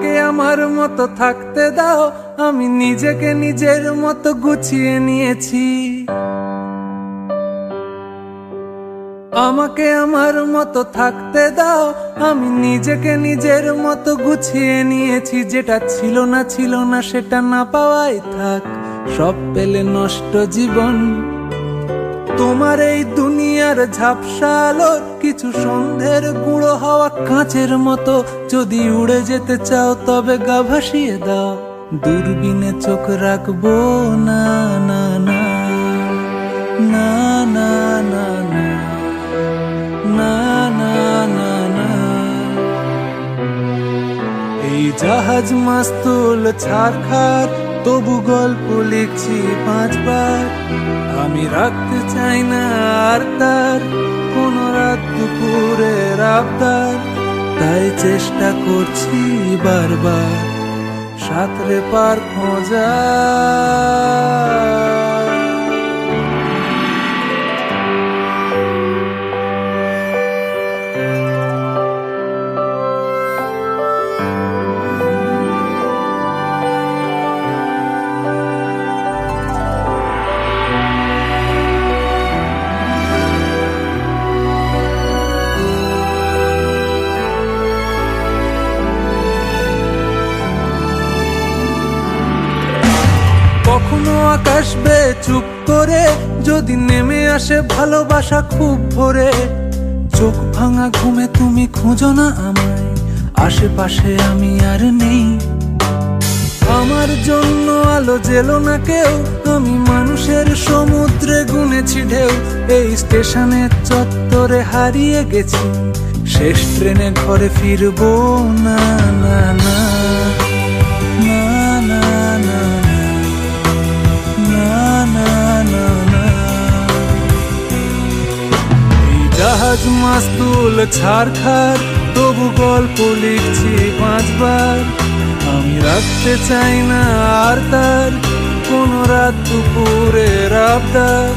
আমাকে আমার মতো থাকতে দাও, আমি নিজেকে নিজের মতো গুছিয়ে নিয়েছি। আমাকে আমার মতো থাকতে দাও, আমি নিজেকে নিজের মতো গুছিয়ে নিয়েছি। যেটা ছিল না সেটা না পাওয়াই থাক, সব পেলে নষ্ট জীবন। তোমার এই দুনিয়ার ঝাপসা আলোর কিছু সন্ধ্যের গুঁড়ো হাওয়া কাঁচের মতো। যদি উড়ে যেতে চাও তবে গা ভাসিয়ে দাও, দূরবীনে চোখ রাখবো না না না না না না না না না না না। এই জাহাজ মাস্তুল ছারখার, তবু গল্প লিখছি 5 বার। আমি রাখতে চাই না আর তার কোন রাত দুপুরের আবদার, তাই চেষ্টা করছি বারবার সাঁতরে পার খোঁজা। কখনো আকাশ বেয়ে চুপ করে যদি নেমে আসে ভালোবাসা খুব ভোরে। চোখ ভাঙা ঘুমে তুমি খোঁজো না আমায়, আশেপাশে আমি আর নেই। আমার জন্য আলো জেলো না কেউ, আমি মানুষের সমুদ্রে গুনেছি ঢেউ। এই স্টেশনের চত্বরে হারিয়ে গেছি, শেষ ট্রেনে ঘরে ফিরবো না না না না না না না না না না। এই জাহাজ মাস্তুল ছারখার, তবু গল্প লিখছি 5 বার। আমি রাখতে চাই না আর তার কোন রাত দুপুরের আবদার,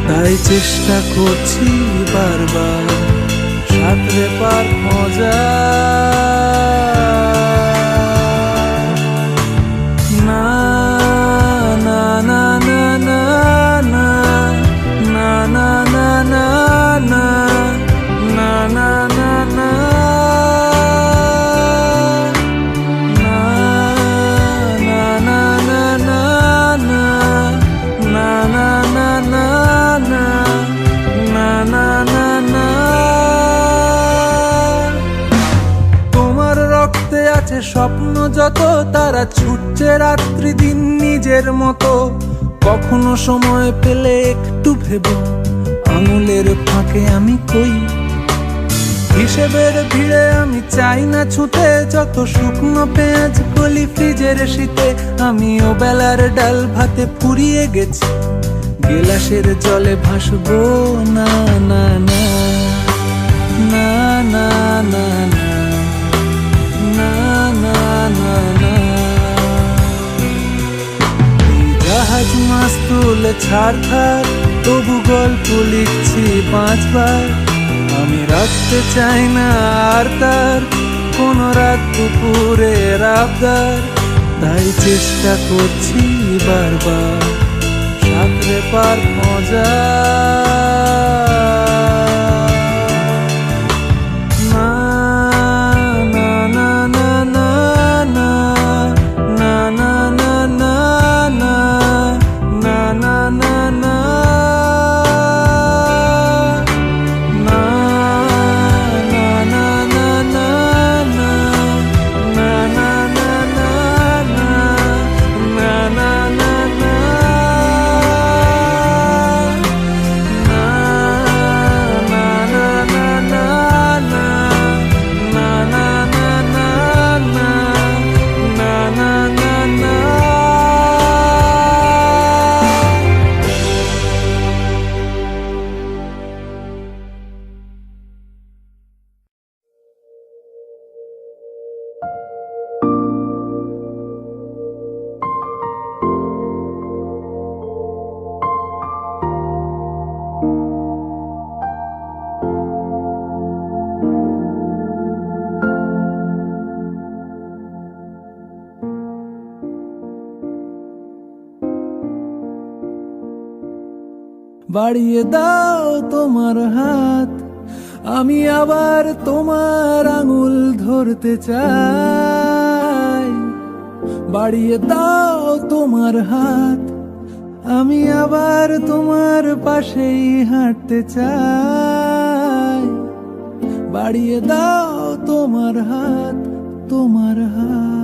তাই চেষ্টা করছি বারবার সাঁতরে পার খোঁজা। না না না না না না না না না না না না না না না স্বপ্ন যত, তারা ছুটছে রাত্রি দিন নিজের মতো। কখনো সময় পেলে একটু ভেবো, আঙুলের ফাঁকে আমি কই। হিসেবের ভিড়ে আমি চাই না ছুটে, যত শুকনো পেঁয়াজ গলি ফ্রিজের শীতে। আমি ও বেলার ডাল ভাতে ফুরিয়ে গেছি, গেলাসের জলে ভাসবো না না না না না না না না না না। এই জাহাজ মাস্তুল ছারখার, তবু গল্প লিখছি 5 বার। আমি রাখতে চাই না আর তার কোন রাত দুপুরের আবদার, তাই চেষ্টা করছি বারবার সাঁতরে পার খোঁজা। বাড়িয়ে দাও তোমার হাত, আমি আবার তোমার আঙুল ধরতে চাই। বাড়িয়ে দাও তোমার হাত, আমি আবার তোমার পাশেই হাঁটতে চাই। বাড়িয়ে দাও তোমার হাত, তোমার হাত।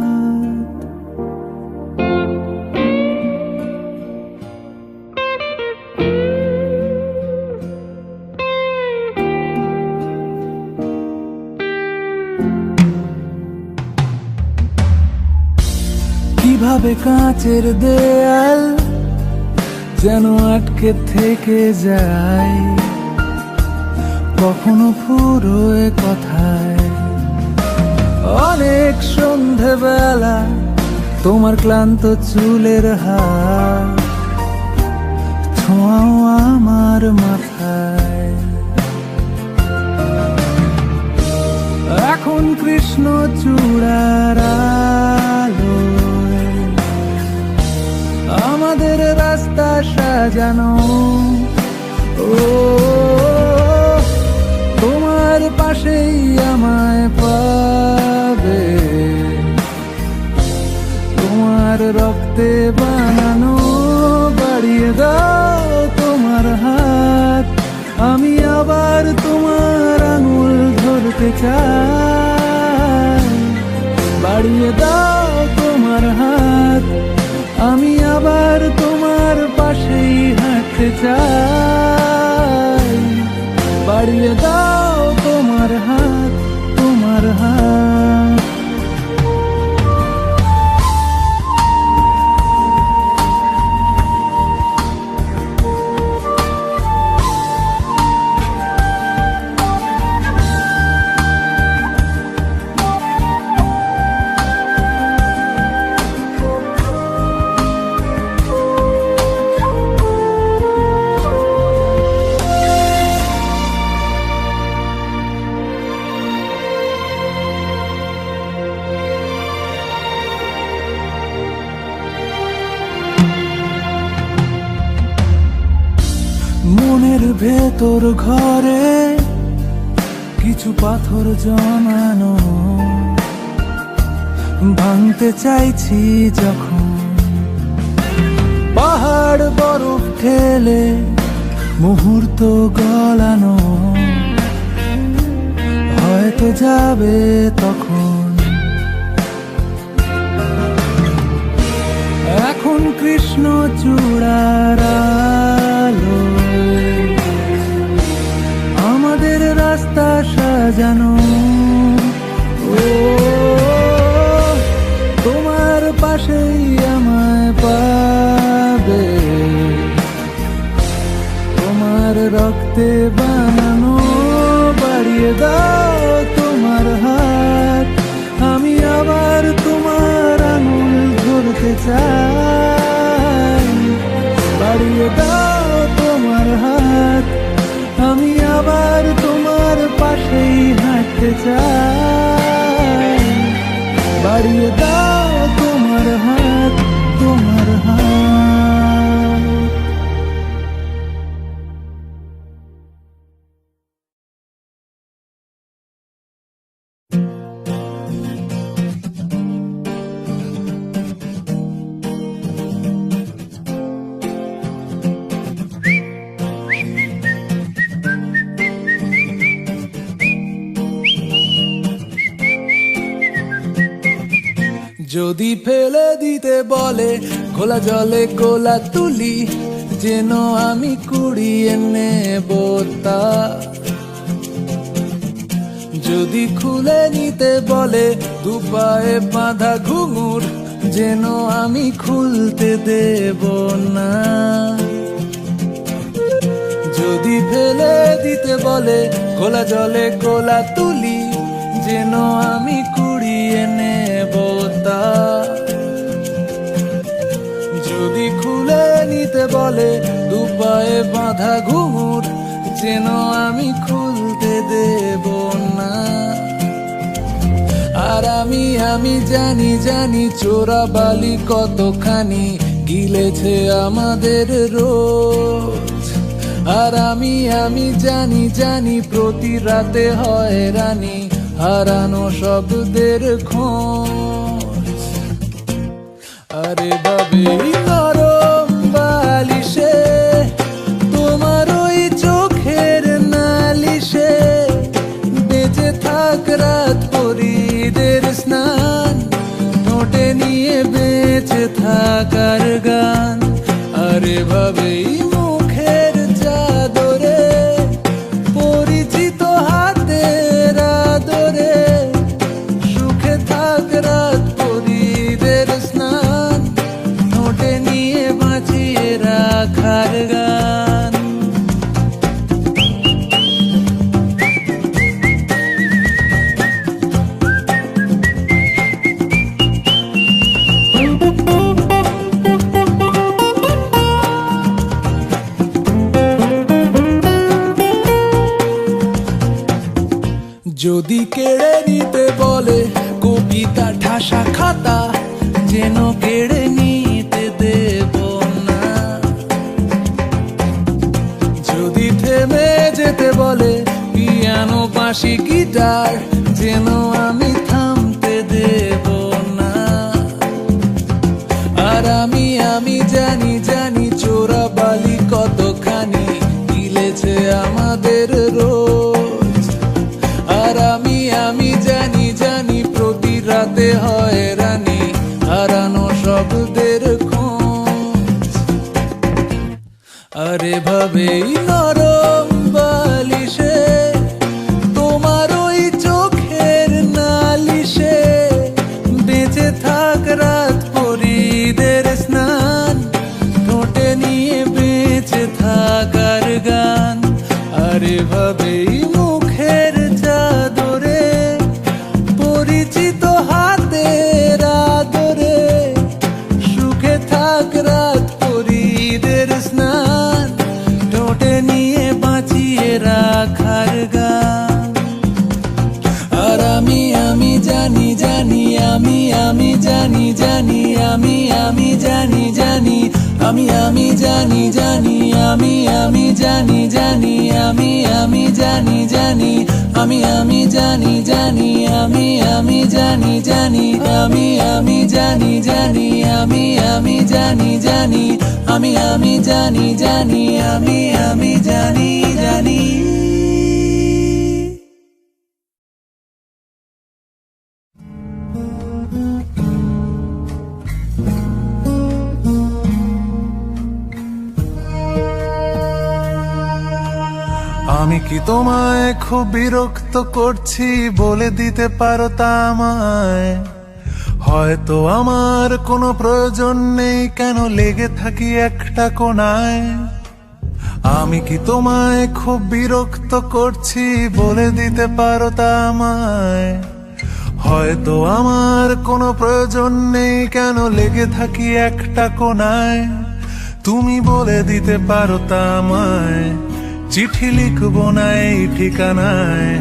কিভাবে কাঁচের দেয়াল যেন আটকে থেকে যায়, কখনো ফুরোয় কথায়। অনেক সন্ধেবেলা তোমার ক্লান্ত চুলের হাত ছোঁয়াও আমার মাথায়। এখন কৃষ্ণ চূড়ার আলোয় আমাদের রাস্তা সাজানো। ও তোমার পাশেই আমায় পাবে, তোমার রক্তে বানানো। বাড়িয়ে দাও তোমার হাত, আমি আবার তোমার আঙুল ধরতে চাই। বাড়িয়ে দাও তোমার হাত, আমি আবার তোমার পাশেই হাঁটতে চাই। বাড়িয়ে দাও তোমার হাত, তোমার হাত। মনের ভেতর ঘরে কিছু পাথর জমানো, ভাঙতে চাইছি যখন। পাহাড় বরফ ঠেলে মুহূর্ত গলানো, হয়তো যাবে তখন। এখন কৃষ্ণ চূড়ার আলোয় আমাদের রাস্তা সাজানো। ও তোমার পাশেই আমায় পাবে, তোমার রক্তে বানানো। বাড়িয়ে দাও তোমার হাত, আমি আবার তোমার আঙুল ধরতে চাই। বাড়িয়ে দাও তোমার হাত, আমি আবার তোমার পাশেই হাঁটতে চাই। বাড়িয়ে দাও তোমার হাত, তোমার হাত। যদি ফেলে দিতে বলে খোলা জলে গোলা তুলি, যেন আমি কুড়িয়ে নেব তা। যদি খুলে নিতে বলে দুপায়ে বাঁধা ঘুঙুর, যেন আমি খুলতে দেব না। যদি ফেলে দিতে বলে খোলা জলে গোলা তুলি, যেন আমি কুড়িয়ে নেব তা। যদি খুলে নিতে বলে দুপায়ে বাঁধা ঘুঙুর, যেন আমি খুলতে দেব না। আর আমি জানি জানি চোরা বালি কতখানি গিলেছে আমাদের রোজ। আর আমি জানি জানি প্রতি রাতে হয় রানী হারানো শব্দের খোঁজ। আরে ভাবে নরম বালিশে তোমার ওই চোখের নালিশে বেঁচে থাক রাত পরীদের স্নান ঠোঁটে নিয়ে বেঁচে থাকার গান। আরে ভাবেই মুখের চাদরে পরিচিত হাতের আদরে সুখে থাক রাত পরীদের স্নান ঠোঁটে নিয়ে বাঁচিয়ে রাখার গান। যদি কেড়ে নিতে বলে কবিতা ঠাসা খাতা যেন কেড়ে নিতে দেব না। যদি থেমে যেতে বলে পিয়ানো বাঁশি গিটার যেন আমি থামতে দেব না। আর আমি জানি জানি চোরা বালি কতখানি গিলেছে আমাদের রোজ। আর আমি জানি জানি প্রতি রাতে হয় রানী হারানো শব্দের খোঁজ। আরে ভাবেই নরম বালিশে তোমার ওই চোখের নালিশে বেঁচে থাক রাত পরীদের স্নান ঠোঁটে নিয়ে বেঁচে থাকার গান। আরে ভাবেই মুখের চাদরে পরিচিত হাতের আদরে সুখে থাক রাত পরীদের স্নান ঠোঁটে নিয়ে বাঁচিয়ে রাখার গান। আর আমি জানি জানি আমি জানি জানি আমি জানি জানি আমি জানি জানি আমি জানি জানি আমি জানি জানি আমি জানি জানি আমি জানি জানি আমি জানি জানি আমি জানি জানি আমি জানি জানি আমি জানি জানি। আমি কি তোমায় খুব বিরক্ত করছি বলে দিতে পারো তা আমায়? হয়তো আমার কোনো প্রয়োজন নেই কেন লেগে থাকি একটা কোণায়। আমি কি তোমায় খুব বিরক্ত করছি বলে দিতে পারো তা আমায়? হয়তো আমার কোনো প্রয়োজন নেই কেন লেগে থাকি একটা কোণায়। তুমি বলে দিতে পারো তা আমায় চিঠি লিখবো না এই ঠিকানায়।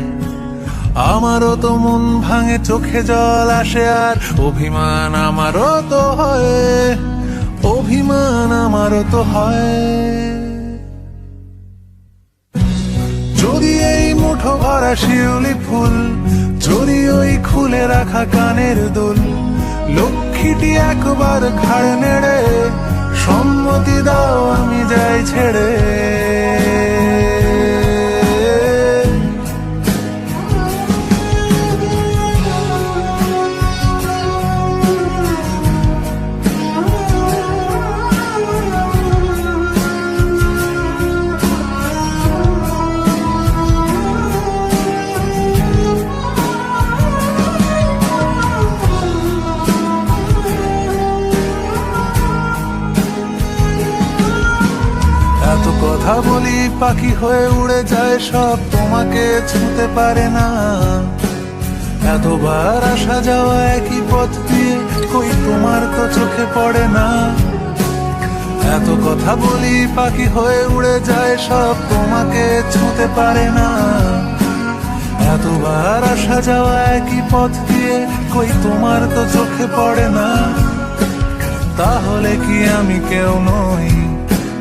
আমারও তো মন ভাঙে চোখে জল আসে আর অভিমান আমারও তো হয়, অভিমান আমারও তো হয়। যদি এই মুঠো ভরা শিউলি ফুল, যদি ওই খুলে রাখা কানের দুল, লক্ষ্মীটি একবার ঘাড় নেড়ে সম্মতি দাও আমি যাই ছেড়ে। এত কথা বলি পাখি হয়ে উড়ে যায় সব, তোমাকে ছুঁতে পারে না। এতবার আসা যাওয়া একই পথ দিয়ে কই তোমার তো চোখে পড়ে না। এত কথা বলি পাখি হয়ে উড়ে যায় সব, তোমাকে ছুঁতে পারে না। এতবার আসা যাওয়া একই পথ দিয়ে কই তোমার তো চোখে পড়ে না। তাহলে কি আমি কেউ নই?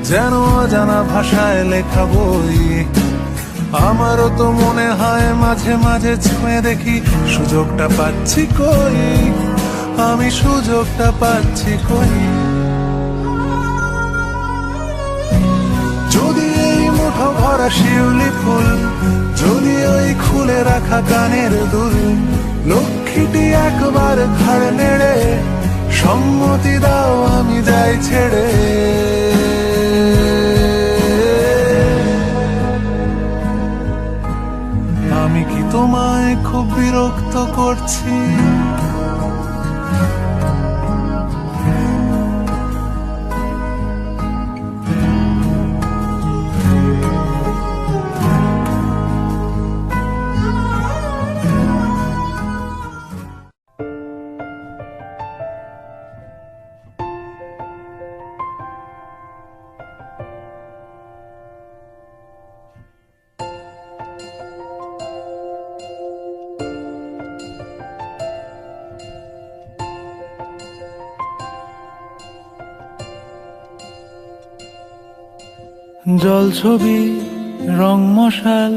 যেন অজানা ভাষায় লেখা বই। আমারও তো মনে হয় মাঝে মাঝে ছুঁয়ে দেখি সুযোগটা পাচ্ছি কই, আমি সুযোগটা পাচ্ছি কই। যদি এই মুঠো ভরা শিউলি ফুল, যদি ওই খুলে রাখা কানের দুল, লক্ষ্মীটি একবার ঘাড় নেড়ে সম্মতি দাও আমি যাই ছেড়ে। আমি কি তোমায় খুব বিরক্ত করছি? জল ছবি, রং মশাল,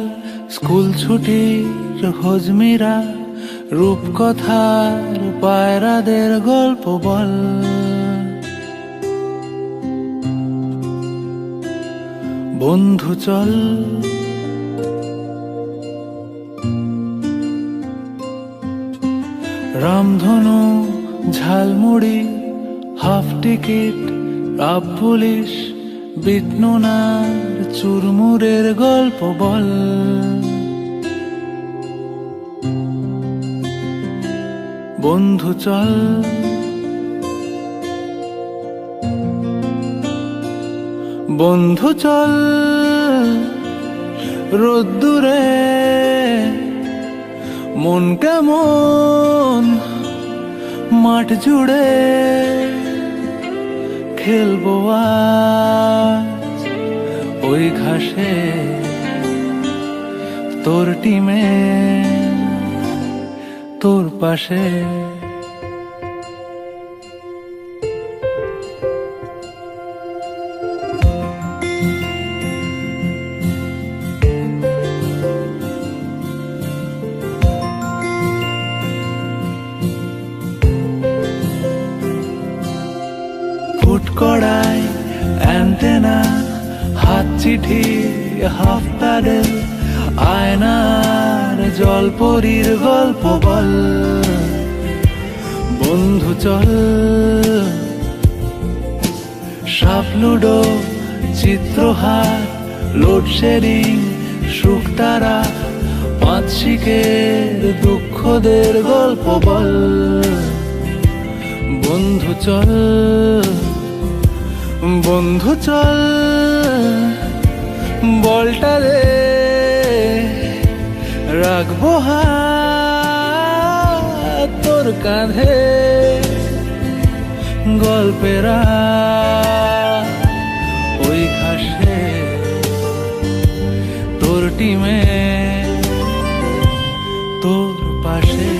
স্কুল ছুটির হজমিরা, রূপকথার পায়রাদের গল্প বল। বন্ধু চল, রামধনু, ঝালমুড়ি, হাফ টিকিট, রাব পুলিশ, বিটনুনার চুরমুরের গল্প বল। বন্ধু চল, বন্ধু চল, রোদ্দুরে মন কেমন মাঠ জুড়ে খেলবো আজ ওই ঘাসে তোর টিমে তোর পাশে। কড়াই, অ্যান্টেনা, হাত চিঠি, হাফ প্যাডেল, আয়নার জলপরীর গল্প বল। বন্ধু চল, সাপ লুডো, চিত্রহার, লোডশেডিং, শুকতারা, পাঁচ শিকের দুঃখদের গল্প বল। বন্ধু চল, বন্ধু চল, বলটা দে রাখবো হাত তোর কাঁধে, গল্পেরা ওই ঘাসে তোর টিমে তোর পাশে।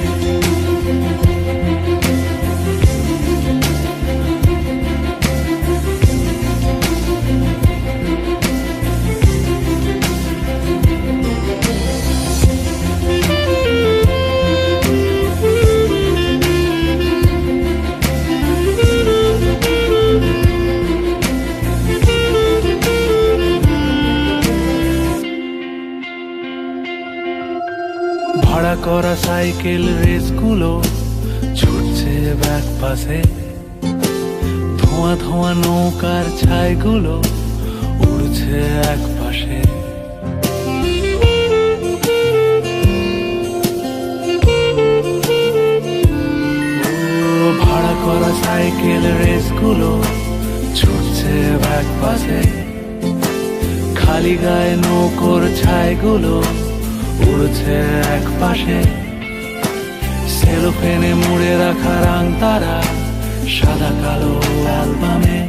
ভাড়া করা সাইকেল রেসগুলো ছুটছে ব্যাক পাশে, ধোঁয়া ধোঁয়া নৌকার ছাইগুলো উড়ছে এক পাশে। ভাড়া করা সাইকেল রেসগুলো ছুটছে ব্যাক পাশে, খালি গায়ে নৌকোর ছাইগুলো উড়ছে এক পাশে। সেলোফেনে মুড়ে রাখা রাং তারা সাদা কালো অ্যালবামে,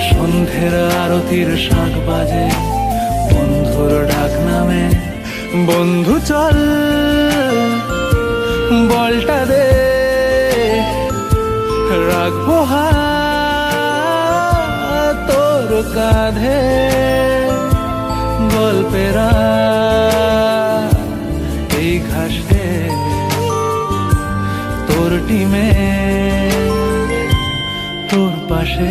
সন্ধ্যের আরতির শাঁখ বাজে বন্ধুর ডাক নামে। বন্ধু চল, বলটা দে রাখবো হাত তোর কাঁধে গল্পেরা এই ঘাসে তোর টিমে তোর পাশে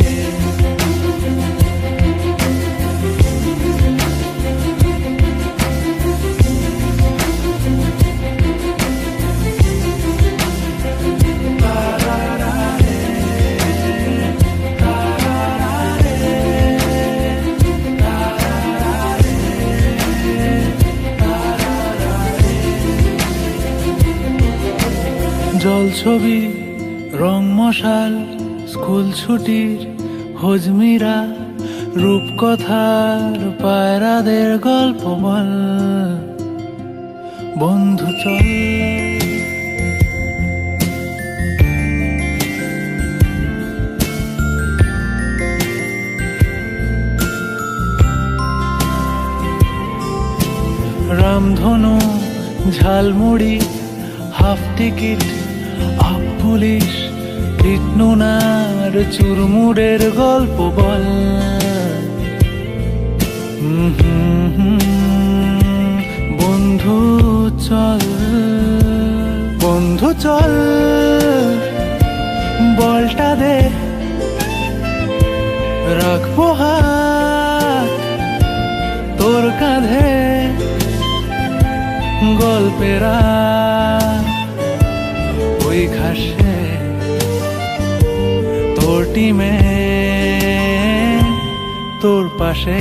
জল ছবি রং মশাল স্কুল ছুটির হজমিরা রূপকথার পায়রাদের গল্প বল বন্ধু চল রামধনু ঝালমুড়ি হাফ টিকিট আপ পুলিশ কীটনুনার চুরমুড়ের গল্প বল বন্ধু চল বন্ধু চল বলটা দে রাখবো হাত তোর কাঁধে গল্পেরা ওই ঘাসে তোর টিমে তোর পাশে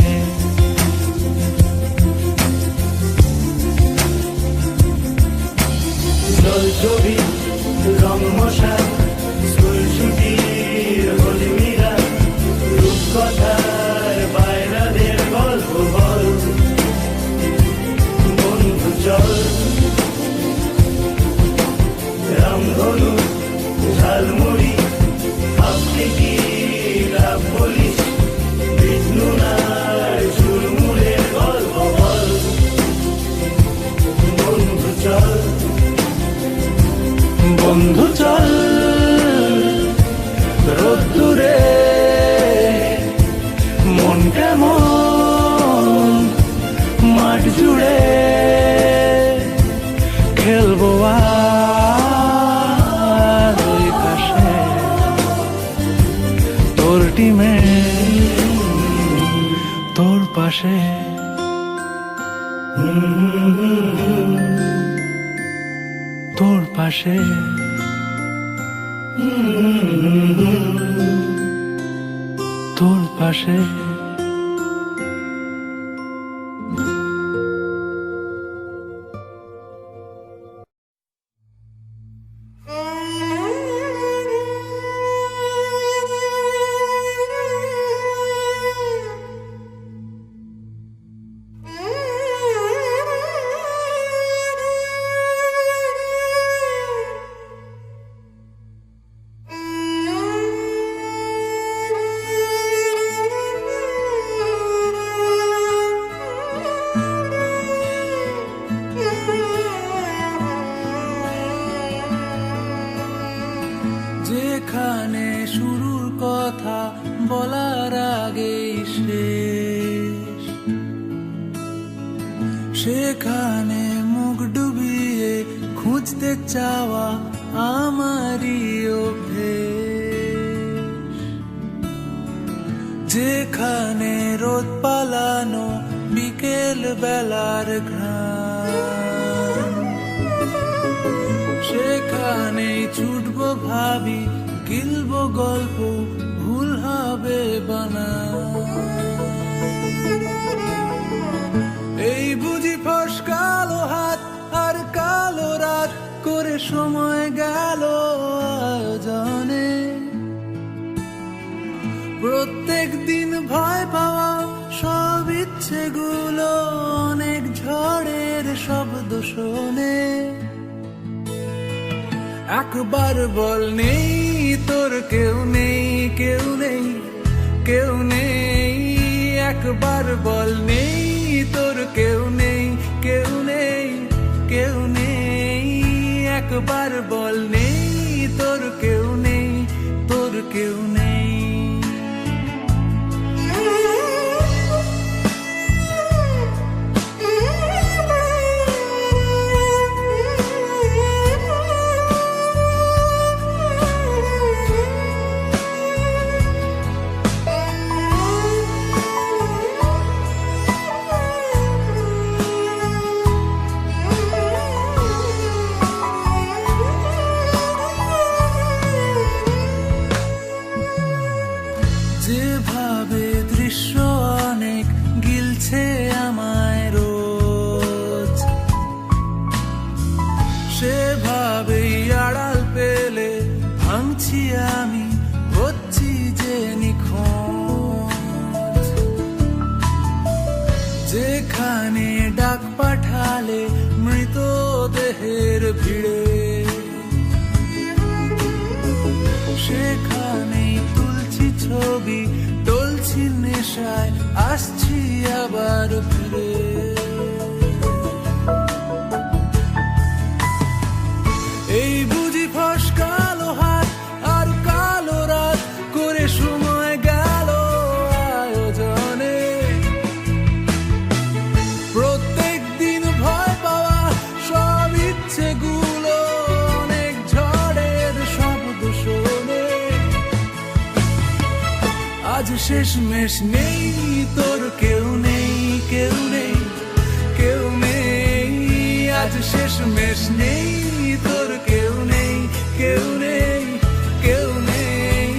জল ছবি রং মশাল স্কুল ছুটির হজমিরা রূপকথার পায়রাদের গল্প বল বন্ধু চল রামধনু ঝালমুড়ি হাফ টিকিট আপ পুলিশ কীটনুনার চুরমুড়ের গল্প বল বন্ধু চল বন্ধু চল রোদ্দুরে মন কেমন মাঠ জুড়ে খেলবো আর ওই ঘাসে তোর টিমে তোর পাশে তোর পাশে তোর পাশে যেখানে শুরুর কথা বলার আগেই শেষ, সেখানে মুখ ডুবিয়ে খুঁজতে চাওয়া আমারই অভ্যেস। যেখানে রোদ পালানো বিকেল বেলার ঘ্রাণ, সেখানেই ছুটবো ভাবি গিলবো গল্প ভুল হবে বানা। এই বুঝি ফসকালো হাত আর কালো রাত করে সময় গেল আয়োজনে। প্রত্যেক দিন ভয় পাওয়া সব ইচ্ছেগুলো অনেক ঝড়ের শব্দ শোনে। একবার বল নেই তোর কেউ নেই, কেউ নেই, কেউ নেই। একবার বল নেই তোর কেউ নেই, কেউ নেই, কেউ নেই। একবার বল নেই তোর কেউ নেই, তোর কেউ নেই। আমি হচ্ছি যে নিখোঁজ, যেখানে ডাক পাঠালে মৃতদেহের ভিড়ে, সেখানেই তুলছি ছবি, টলছি নেশায়, আসছি আবার ফিরে। এই বুঝি ফসকালো হাত আর কালো রাত করে সময় গেল আয়োজনে, প্রত্যেক দিন ভয় পাওয়া সব ইচ্ছেগুলো অনেক ঝড়ের শব্দ শোনে। আজ শেষমেশ নেই তোর কেউ নেই, কেউ নেই, কেউ নেই। আজ শেষমেশ নেই তোর কেউ নেই, কেউ নেই, কেউ নেই।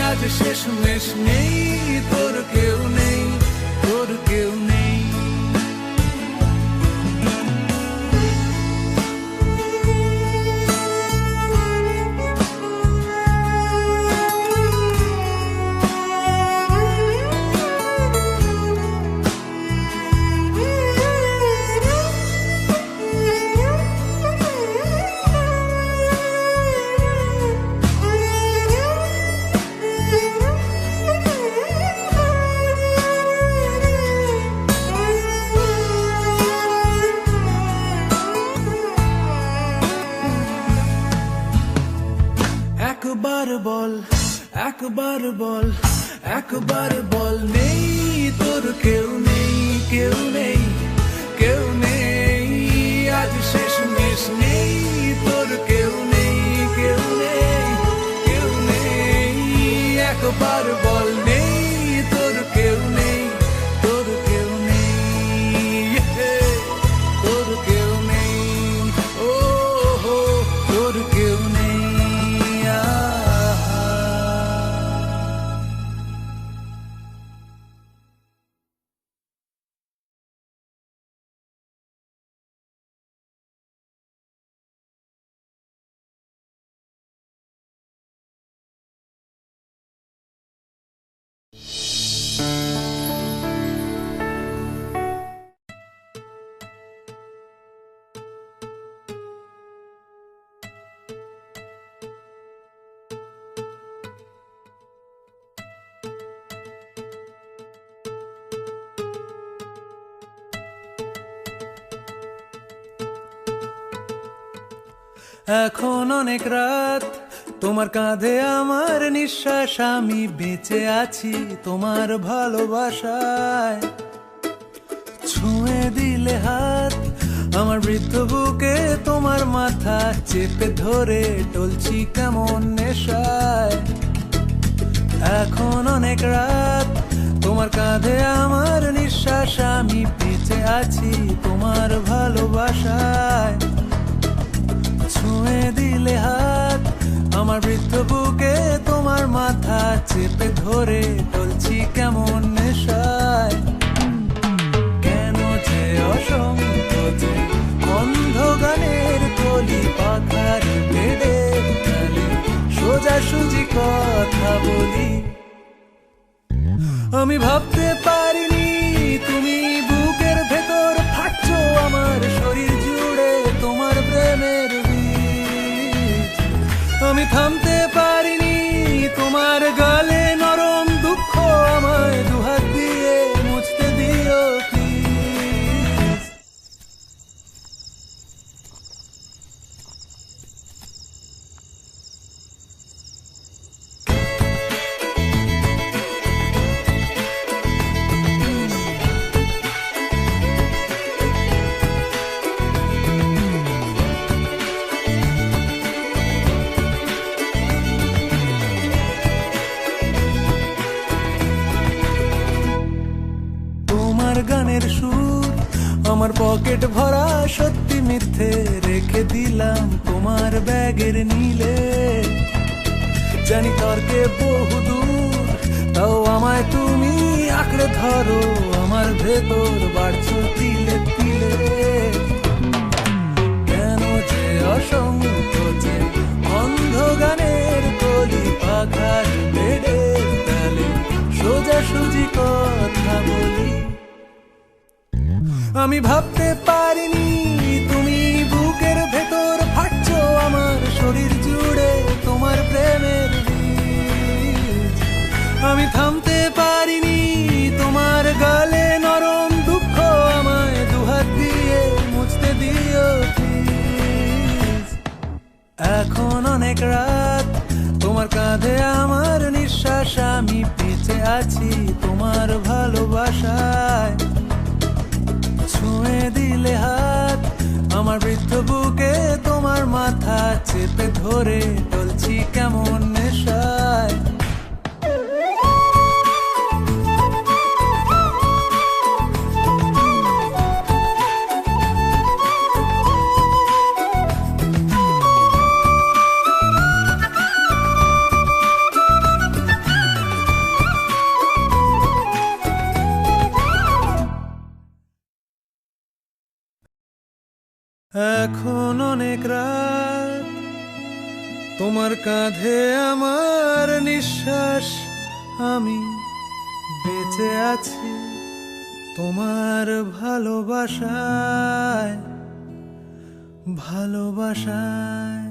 আজ শেষমেশ নেই তোর কেউ নেই, তোর কেউ নেই। একবার বল, একবার বল, একবার বল, নেই তোর কেউ নেই, কেউ নেই, কেউ নেই। আজ শেষমেশ নেই তোর কেউ নেই, কেউ নেই, কেউ নেই। একবার বল, নেই তোর কেউ নেই, তোর কেউ নেই, তোর কেউ নেই, ও হো, তোর কেউ নেই। এখন অনেক রাত, তোমার কাঁধে আমার নিঃশ্বাস, আমি বেঁচে আছি তোমার ভালোবাসায়। ছুঁয়ে দিলে হাত আমার বৃদ্ধ বুকে, তোমার মাথা চেপে ধরে টলছি কেমন নেশায়। এখন অনেক রাত, তোমার কাঁধে আমার নিঃশ্বাস, আমি বেঁচে আছি তোমার ভালোবাসায়। ছুঁয়ে দিলে হাত আমার বৃদ্ধ বুকে, তোমার মাথা চেপে ধরে টলছি কেমন নেশায়। কেন যে অসংখ্য যে অন্ধ গানের কলি, পাখার বেড়ে তালে সোজাসুজি কথা বলি। আমি ভাবতে পারিনি তুমি বুকের ভেতর ফাটছো আমার শরীর জুড়ে তোমার প্রেমের বীজ। আমি থামতে পারিনি তোমার গালে নরম দুঃখ, আমায় দুহাত দিয়ে মুছতে দিও প্লিজ। গানের সুর আমার পকেট ভরা, সত্যি মিথ্যে রেখে দিলাম তোমার ব্যাগের নীলে। জানি তর্কে বহুদূর, তাও আমায় তুমি আঁকড়ে ধরো, আমার ভেতর বাড়ছো তিলে তিলে। কেন যে অসংকোচে অন্ধ গানের কলি পাখার বেডের তালে সোজাসুজি কথা বলি। আমি ভাবতে পারিনি তুমি বুকের ভেতর ফাটছো আমার শরীর জুড়ে তোমার প্রেমের বীজ। আমি থামতে পারিনি তোমার গালে নরম দুঃখ আমায় দুহাত দিয়ে মুছতে দিও প্লিজ। এখন অনেক রাত তোমার কাঁধে আমার নিঃশ্বাস, আমি বেঁচে আছি তোমার ভালোবাসায়। ছুঁয়ে দিলে হাত আমার বৃদ্ধ বুকে, তোমার মাথা চেপে ধরে চলছি কেমন নেশায়। এখন অনেক রাত তোমার কাঁধে আমার নিঃশ্বাস, আমি বেঁচে আছি তোমার ভালোবাসায় ভালোবাসায়।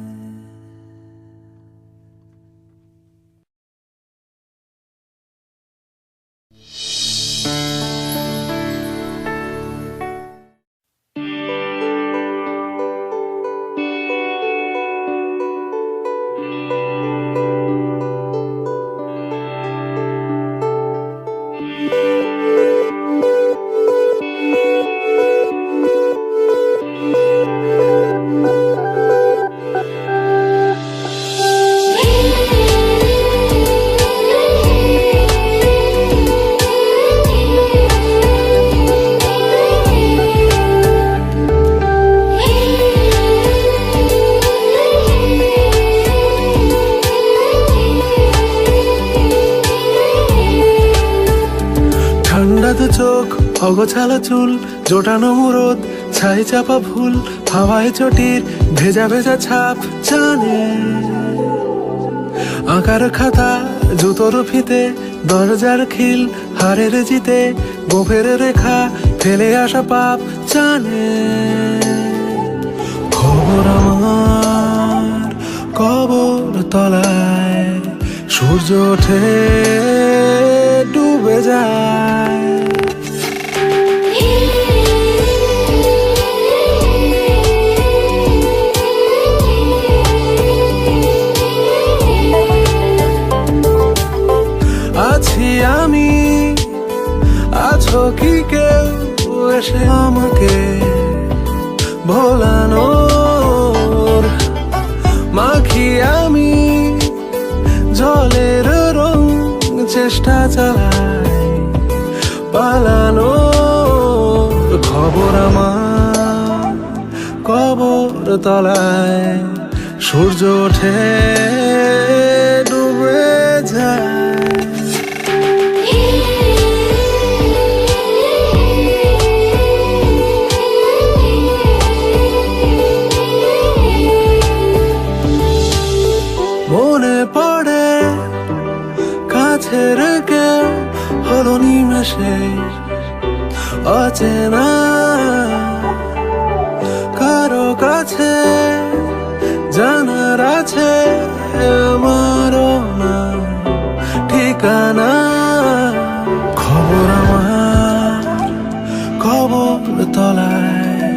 ঠান্ডা দু চোখ, অগোছালো চুল, জোটানো মুরদ, ছাই চাপা ফুল, হাওয়ায় চটির ভেজা ভেজা ছাপ জানে। আঁকার খাতা, জুতোর ফিতে, দরজার খিল, হারের জিতে, গোফের রেখা, ফেলে আসা পাপ জানে। খবর আমার কবর তলায়, সূর্য ওঠে ডুবে যায়। আছি আমি, আছো কি কেউ এসে আমাকে ভোলানোর? মাখি আমি জলের রং, চেষ্টা চালাই পালানোর। খবর আমার কবর তলায়, সূর্য ওঠে ডুবে যায়। মনে পড়ে কাছের কেউ হলো নিমেষে অচেনা, কারো কাছে জানার আছে আমারও না ঠিকানা। খবর আমার কবর তলায়,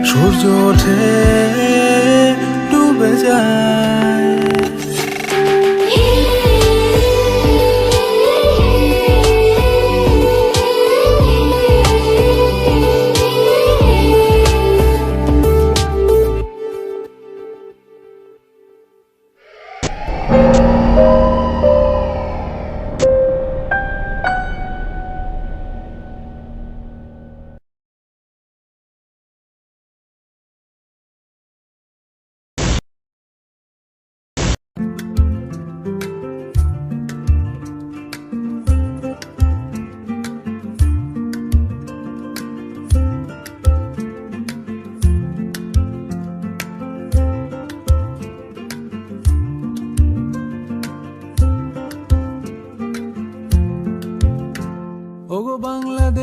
সূর্য ওঠে ডুবে যায়।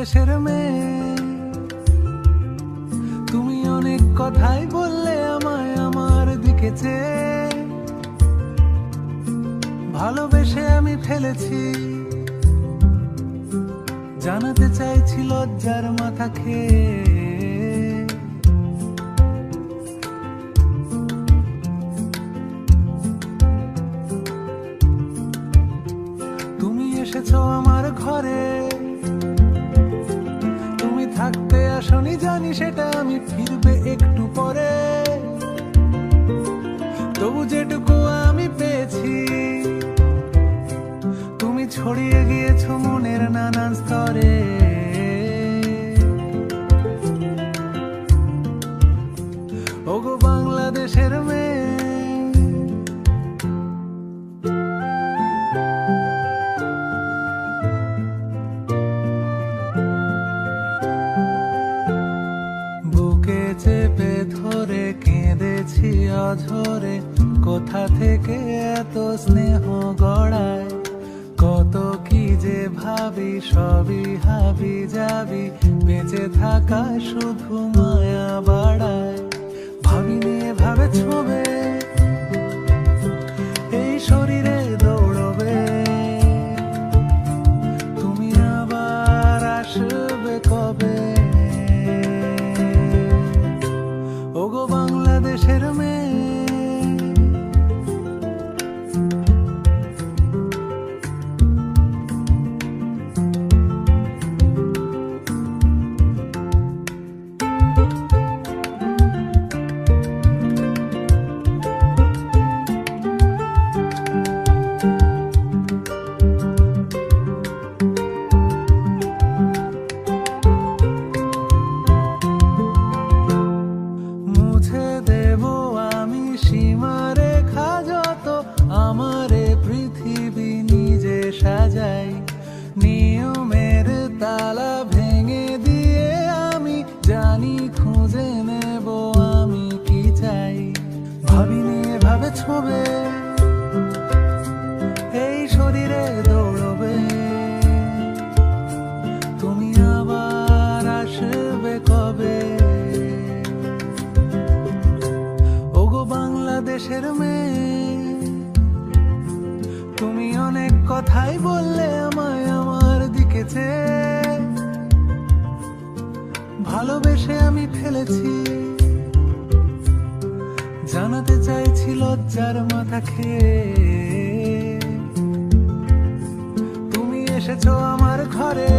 বাংলাদেশের মেয়ে, তুমি অনেক কথাই বললে আমায় আমার দিকে চেয়ে। ভালোবেসে আমি ফেলেছি, জানাতে চাইছি লজ্জার মাথা খেয়ে। তুমি এসেছো আমার ঘরে, তুমি থাকতে আসনি জানি সেটা আমি ফিরবে একটু পরে। তবু যেটুকু আমি পেয়েছি, তুমি ছড়িয়ে গিয়েছো মনের নানান স্তরে। ওগো বাংলাদেশের মেয়ে, বুকে চেপে ধরে কেঁদেছি অঝরে। কোথা থেকে এত স্নেহ গড়ায়, কত কি যে ভাবি, সবই হাবি যাবি। বেঁচে থাকা শুধু মায়া বাড়ায়, ভাবিনি এভাবে ছোবে এই শরীরে দৌড়বে। তুমি আবার আসবে কবে, ওগো বাংলাদেশের মেয়ে। মুছে দেব আমি সীমারেখা যত, আমারে পৃথিবী নিজে সাজাই। নিয়মের তালা ভেঙে দিয়ে আমি জানি খুঁজে নেব আমি কি চাই। ভাবিনি এভাবে ছোবে এই শরীরে দৌড়বে। তুমি আবার আসবে কবে, ওগো বাংলাদেশের মেয়ে। তুমি অনেক কথাই বললে আমায় আমার দিকে চেয়ে। ভালোবেসে আমি ফেলেছি, জানাতে চাইছি লজ্জার মাথা খেয়ে। তুমি এসেছো আমার ঘরে,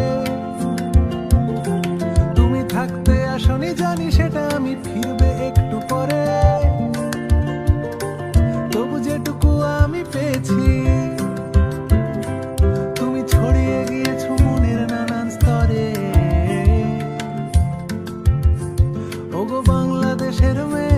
তুমি থাকতে আসনি জানি সেটা আমি ফিরবে একটু পরে। তবু যেটুকু আমি পেয়েছি, তুমি ছড়িয়ে গিয়েছো মনের নানান স্তরে। ওগো বাংলাদেশের মেয়ে।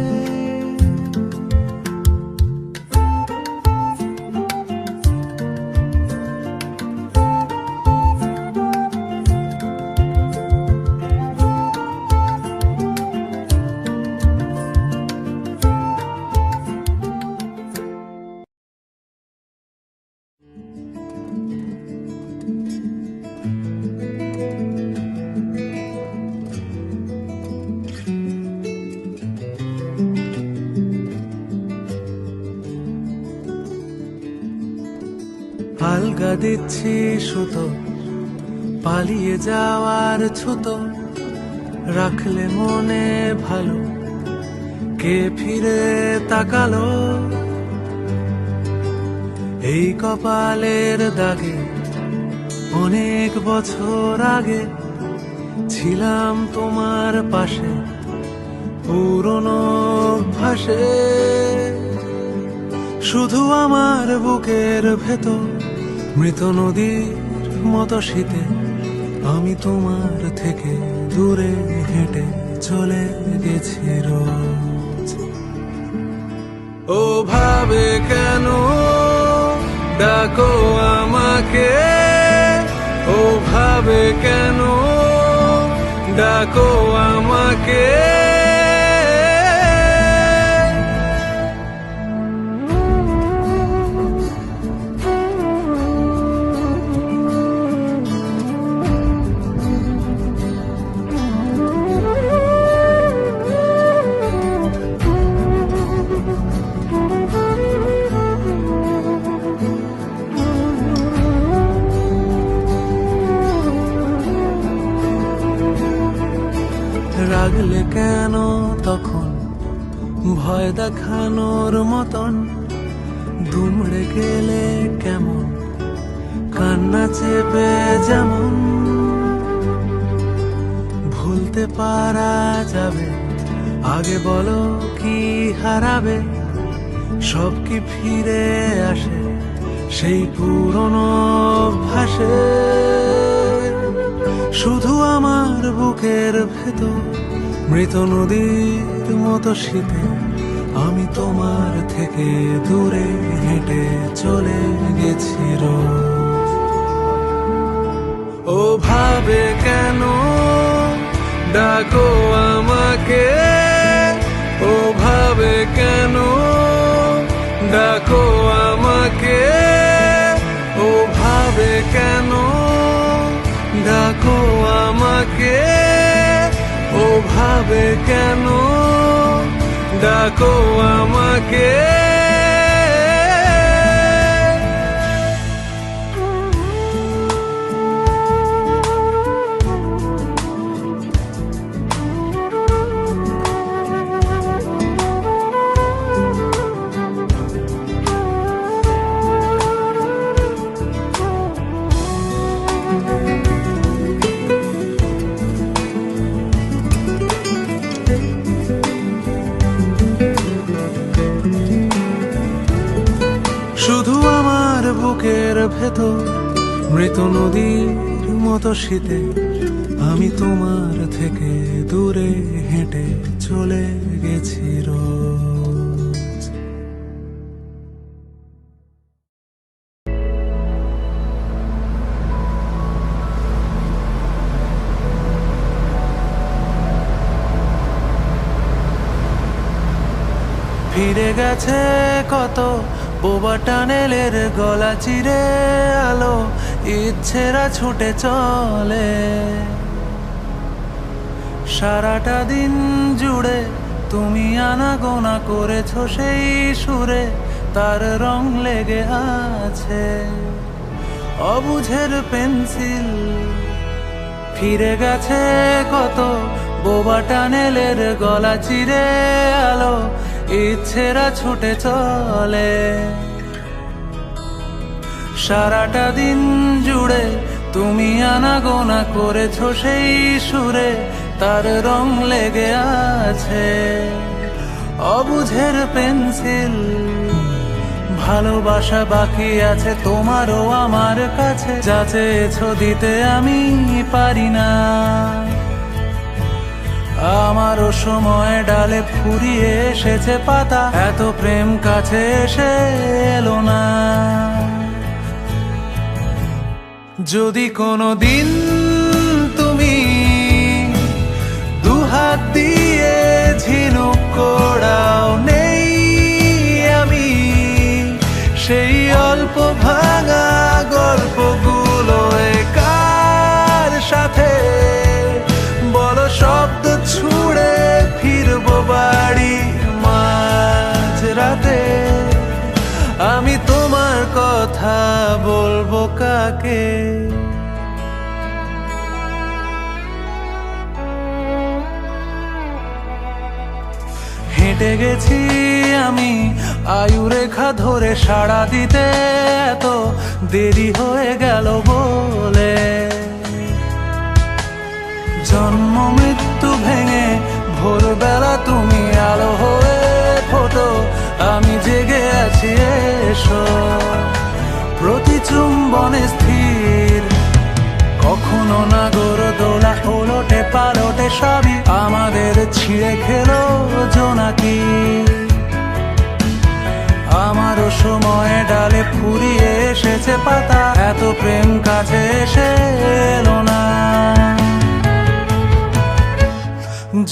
আলগা দিচ্ছি সুতো, পালিয়ে যাওয়ার ছুতো। রাখলে মনে ভালো, কে ফিরে তাকালো এই কপালের দাগে। অনেক বছর আগে ছিলাম তোমার পাশে, পুরনো অভ্যাসে। শুধু আমার বুকের ভেতর মৃত নদীর মতো শীতে আমি তোমার থেকে দূরে হেঁটে চলে গেছি রোজ। ও ভাবে কেন ডাকো আমাকে, ও ভাবে কেন ডাকো আমাকে। লাগলে কেন তখন ভয় দেখানোর মতন দুমড়ে গেলে কেমন কান্না চেপে যেমন ভুলতে পারা যাবে আগে বলো কি হারাবে সব কি ফিরে আসে সেই পুরনো অভ্যাসে শুধু আমার বুকের ভেতর মৃত নদীর মতো শীতে আমি তোমার থেকে দূরে হেঁটে চলে গেছি রোজ। ও ভাবে কেন ডাকো আমাকে ও ভাবে কেন ডাকো আমাকে ও ভাবে কেন ডাকো আমাকে ও ভাবে কেন ডাকো আমাকে শুধু আমার বুকের ভেতর মৃত নদীর মতো শীতে আমি তোমার থেকে দূরে হেঁটে চলে গেছি রোজ। ফিরে গেছে কত বোবা টানেলের গলা চিরে আলো ইচ্ছেরা ছুটে চলে সারাটা দিন জুড়ে তুমি আনাগোনা করেছো সেই সুরে তার রং লেগে আছে অবুঝের পেন্সিল ফিরে গেছে কত বোবা টানেলের গলা চিরে আলো ইচ্ছেরা ছুটে চলে সারাটা দিন জুড়ে তুমি আনাগোনা করেছো সেই সুরে তার রং লেগে আছে অবুঝের পেন্সিল ভালোবাসা বাকি আছে তোমারও আমার কাছে যা চেয়েছো দিতে আমি পারি না আমারও সময় ডালে ফুরিয়ে এসেছে পাতা এত প্রেম কাছে এসে এলো না যদি কোনো দিন তুমি দুহাত দিয়ে ঝিনুক কোড়াও নেই আমি সেই অল্প ভাঙা গল্পগুলো কার সাথে বলো শব্দ ছুড়ে ফিরবো বাড়ি মাঝরাতে আমি তোমার কথা বলবো কাকে হেঁটে গেছি আমি আয়ু রেখা ধরে সাড়া দিতে এত দেরি হয়ে গেল বলে জন্ম মৃত্যু ভেঙে ভোরবেলা তুমি আলো হয়ে ফোটো আমি জেগে আছি এসো প্রতি চুম্বনে স্থির কখনো না গড়দোলা ওলটে পালটে সবই আমাদের ছিঁড়ে খেলো জোনাকি আমারও সময় ডালে ফুরিয়ে এসেছে পাতা এত প্রেম কাছে এসে এলো না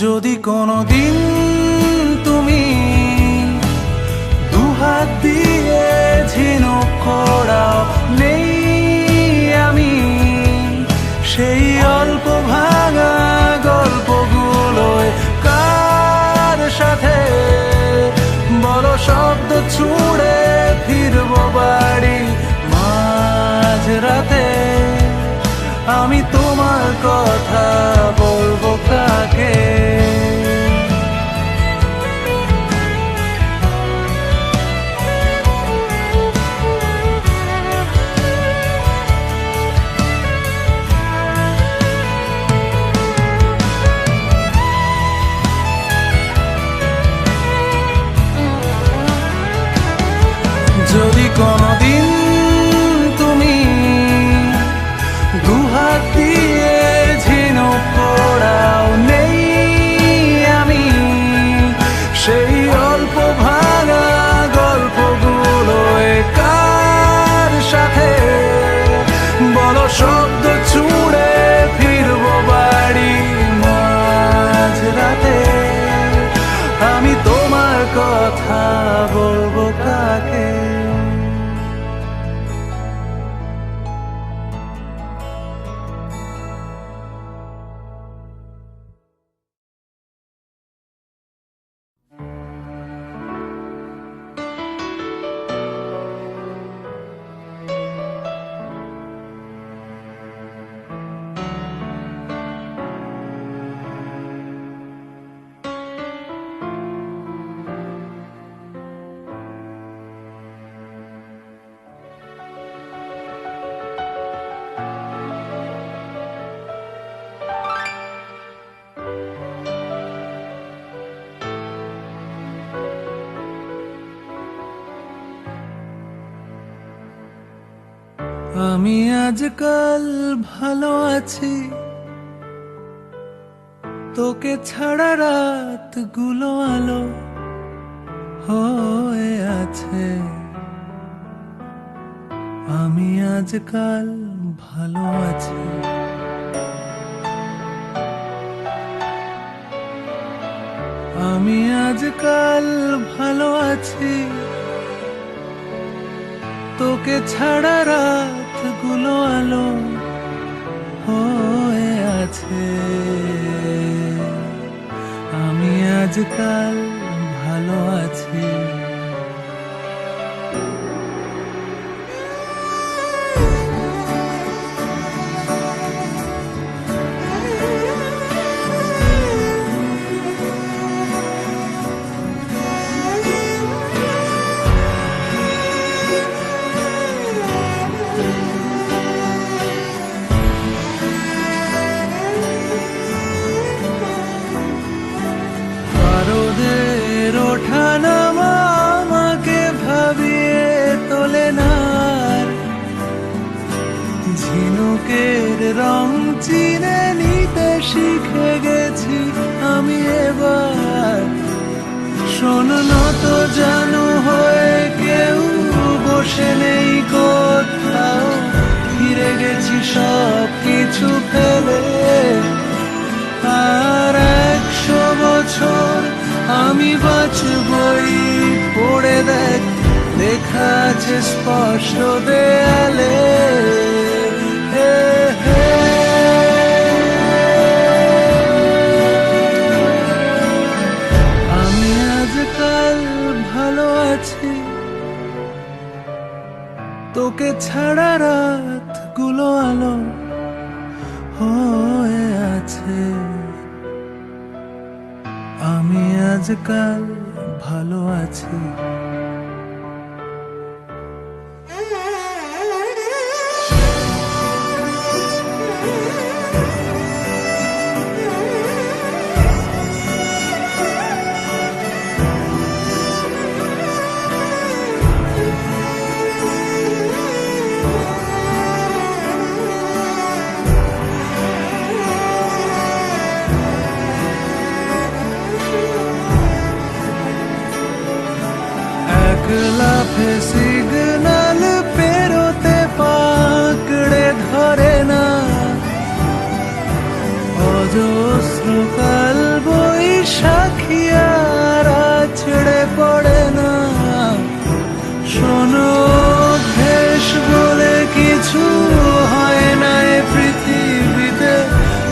যদি কোনো দিন তুমি দুহাত দিয়ে ঝিনুক কোড়াও নেই আমি সেই অল্প ভাঙা গল্পগুলোয় কার সাথে বলো শব্দ ছুড়ে ফিরবো বাড়ি মাঝরাতে আমি তোমার কথা বলবো কাকে আমি আজকাল ভালো আছি, তোকে ছাড়া রাত গুলো আলো হয়ে আছে। আমি আজকাল ভালো আছি। আমি আজকাল ভালো আছি, তোকে ছাড়া রাত গুলো আলো হয়ে আছে। আমি আজকাল ভালো আছি। পারদের ওঠানামা আমাকে ভাবিয়ে তোলে না, ঝিনুকের রং চিনে নিতে শিখে গেছি আমি এবার। শোনো তো জানো হয়ে কেউ বসে নেই কোথাও, ফিরে গেছি সব কিছু ফেলে। আর 100 বছর আমি বাঁচবই, পড়ে দেখ লেখা আছে স্পষ্ট দেয়ালে। হে হে। আমি আজকাল ভালো আছি, তোকে ছাড়া রাত গুলো আলো হয়ে আছে। আমি আজকাল ভালো আছি। লাফে সিগনাল পেরোতে পাকড়ে ধরে না, অজস্র কাল বৈশাখী আর আছড়ে পড়ে না। শোনো দেশ বলে কিছু হয় না এ পৃথিবীতে,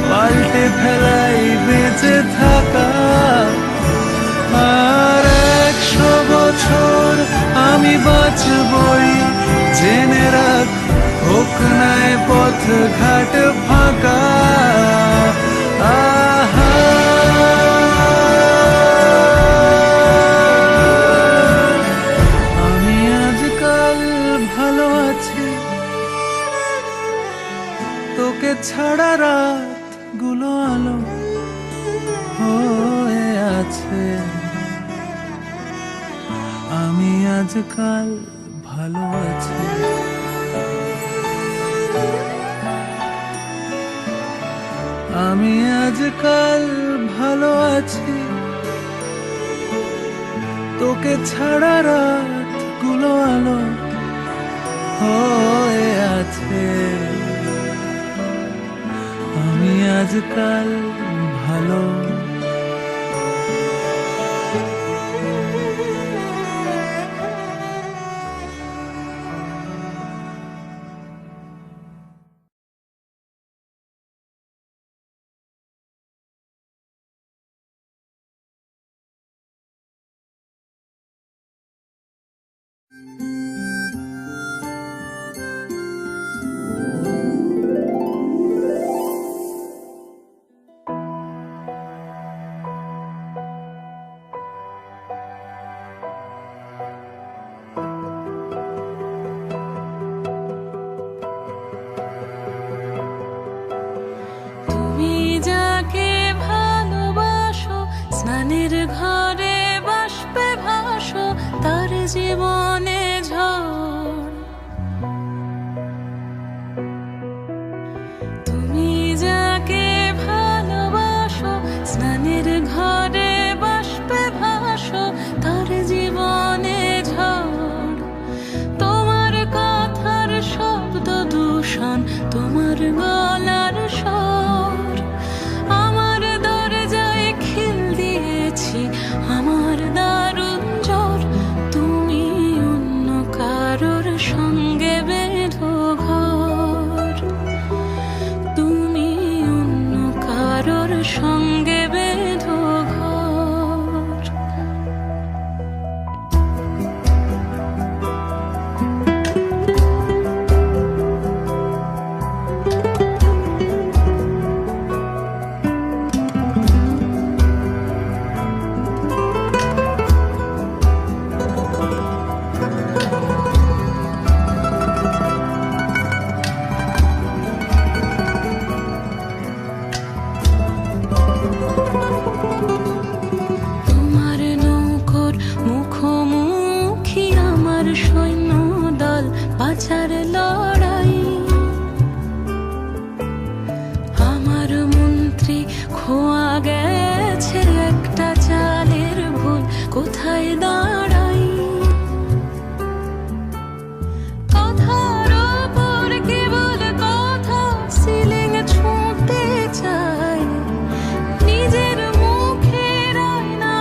পাল্টে ফেলাই বেঁচে থাকা। আর 100 বছর আমি বাঁচবই, জেনে রাখ হোক না এ পথ ঘাট ফাঁকা। আহা আমি আজকাল ভালো আছি, তোকে ছাড়া রাত গুলো আলো হয়ে আছে। আমি আজকাল ভালো আছি। আমি আজকাল ভালো আছি, তোকে ছাড়া রাত গুলো আলো হয়ে আছে। আমি আজকাল ভালো। স্নানের ঘরে বাষ্পে ভাসো, তার জীবনে ঝড় দূষণ তোমার গলার স্বর। আমার দরজায় খিল দিয়েছি আমার দারুণ জ্বর, তুমি অন্য কারোর সঙ্গে বেঁধো ঘর, তুমি অন্য কারোর সঙ্গে বেঁধো ঘর। তোমার নৌকোর মুখোমুখি আমার সৈন্য দল, বাঁচার লড়াই। আমার মন্ত্রী খোয়া গেছে একটা চালের ভুল, কোথায় দাঁড়াই। কথার ওপর কেবল কথা, সিলিং ছুঁতে চাই। নিজের মুখের আয়না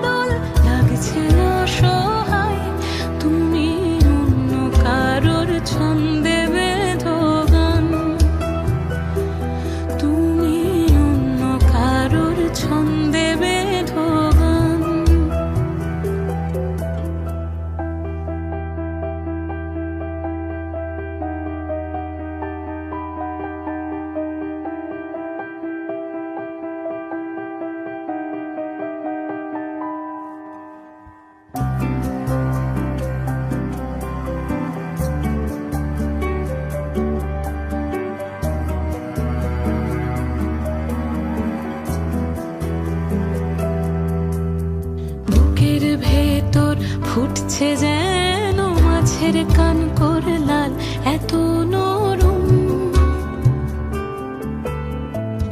দোল লাগছে অসহায়, তুমি অন্য কারোর ছন্দে বেঁধো গান, তুমি অন্য কারোর ছন্দে বেঁধো গান। বুকের ভেতর ফুটছে যেন মাছের কান করে লাল, এত নরম।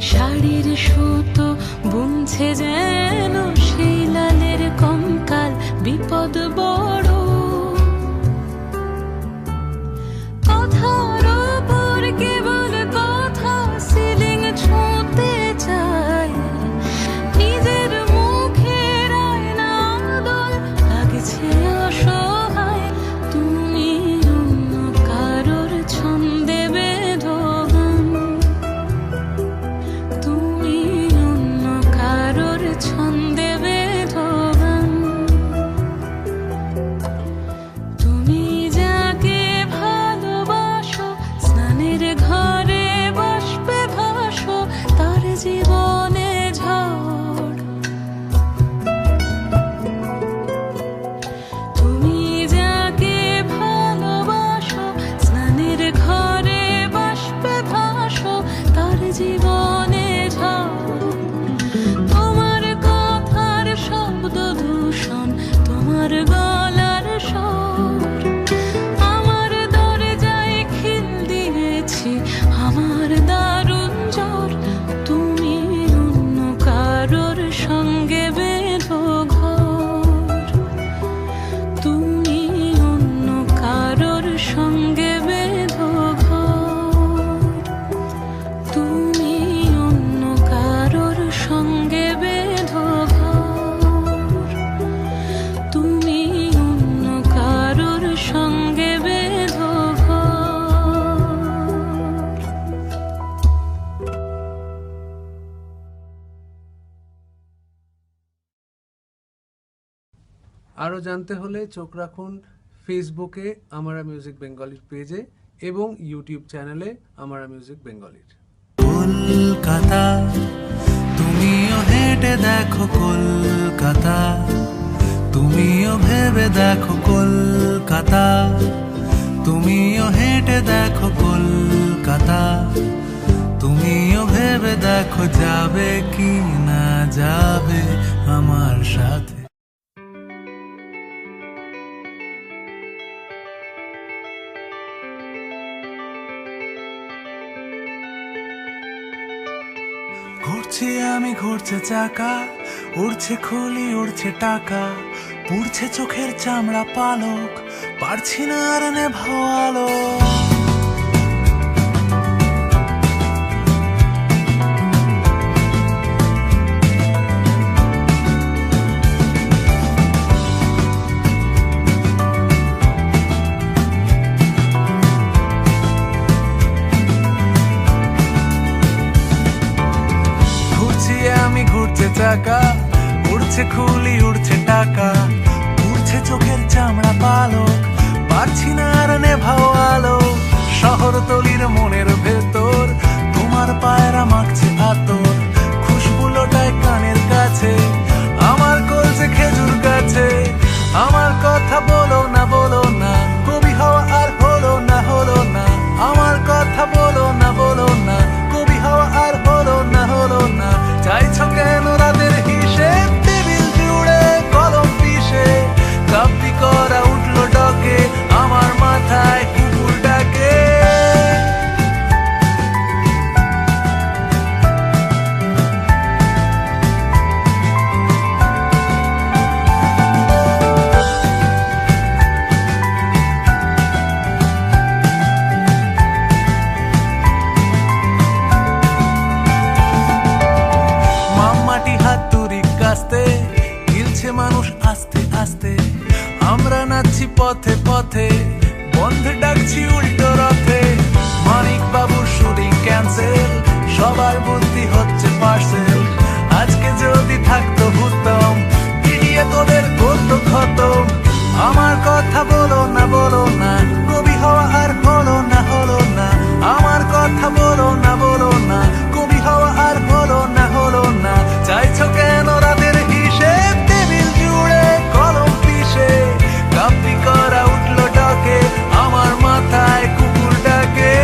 শাড়ির সুতো বুনছে যেন সেই লালের কঙ্কাল, বিপদ বড়। কথার ওপর কেবল কথা, সিলিং ছুঁতে চাই। নিজের মুখের আয়না দোল লাগছে অসহায়, তুমি অন্য কারোর ছন্দে বেঁধো গান, তুমি অন্য কারোর ছন্দে বেঁধো গান। তুমি যাকে ভালোবাসো স্নানের ঘরে বাষ্পে ভাসো, তার জীবনে ঝড়। তুমি যাকে ভালোবাসো স্নানের ঘরে বাষ্পে ভাসো, তার জীবনে ঝড়। তোমার কথার শব্দ দূষণ তোমার গলার স্বর। আমার দরজায় খিল দিয়েছি আমার দারুণ জ্বর, তুমি অন্য কারোর সঙ্গে বেঁধো ঘর, তুমি অন্য কারোর সঙ্গে বেঁধো ঘর, তুমি অন্য কারোর সঙ্গে বেঁধো ঘর, তুমি অন্য কারোর সঙ্গে বেঁধো ঘর। আরও জানতে হলে চোখ রাখুন ফেসবুকে আমারা মিউজিক বেঙ্গলির পেজে এবং ইউটিউব চ্যানেলে আমারা মিউজিক বেঙ্গলির। কলকাতা তুমিও হেঁটে দেখো কলকাতা, তুমিও ভেবে দেখো কলকাতা, তুমিও হেঁটে দেখো কলকাতা, তুমিও ভেবে দেখো যাবে কি না যাবে আমার সাথে। ঘুরছি আমি ঘুরছে চাকা, উড়ছে খুলি উড়ছে টাকা, পুড়ছে চোখের চামড়া পালক, পারছি না আর নেভালো। ঘুরছে চাকা, উড়ছে খুলি উড়ছে টাকা, উড়ছে চোখের চামড়া পালক, পারছি না আর নেভাও আলো। শহরতলির মনের ভেতর তোমার পায়রা মাখছে আতর, খুশবু লোটায় কানের কাছে, আমার কলছে খেজুর গাছে। আমার কথা বলো না কবি হওয়া আর হলো না, আমার কথা বলো না কবি হওয়া আর হলো না। চাইছো কেন রাতের হিসেব, টেবিল জুড়ে কলম পিষে, কাপি করা উঠলো ডকে, আমার মাথায় কুকুর ডাকে। মাটি হাতুড়ি কাস্তে গিলছে মানুষ আস্তে আস্তে, আমরা নাচছি পথে পথে, বন্ধে ডাকছি উল্টো রথে। মানিক বাবুর শুটিং ক্যান্সেল, সবার বুদ্ধি হচ্ছে পার্সেল। আজকে যদি থাকতো ভূতম, পিটিয়ে তোদের করতো খতম। আমার কথা বলো না কবি হওয়া আর হলো না, আমার কথা বলো না কবি হওয়া আর হলো না। চাইছো কেন রাতের হিসেব, টেবিল জুড়ে কলম পিষে, কাপি করা উঠলো ডকে, আমার মাথায় কুকুর ডাকে।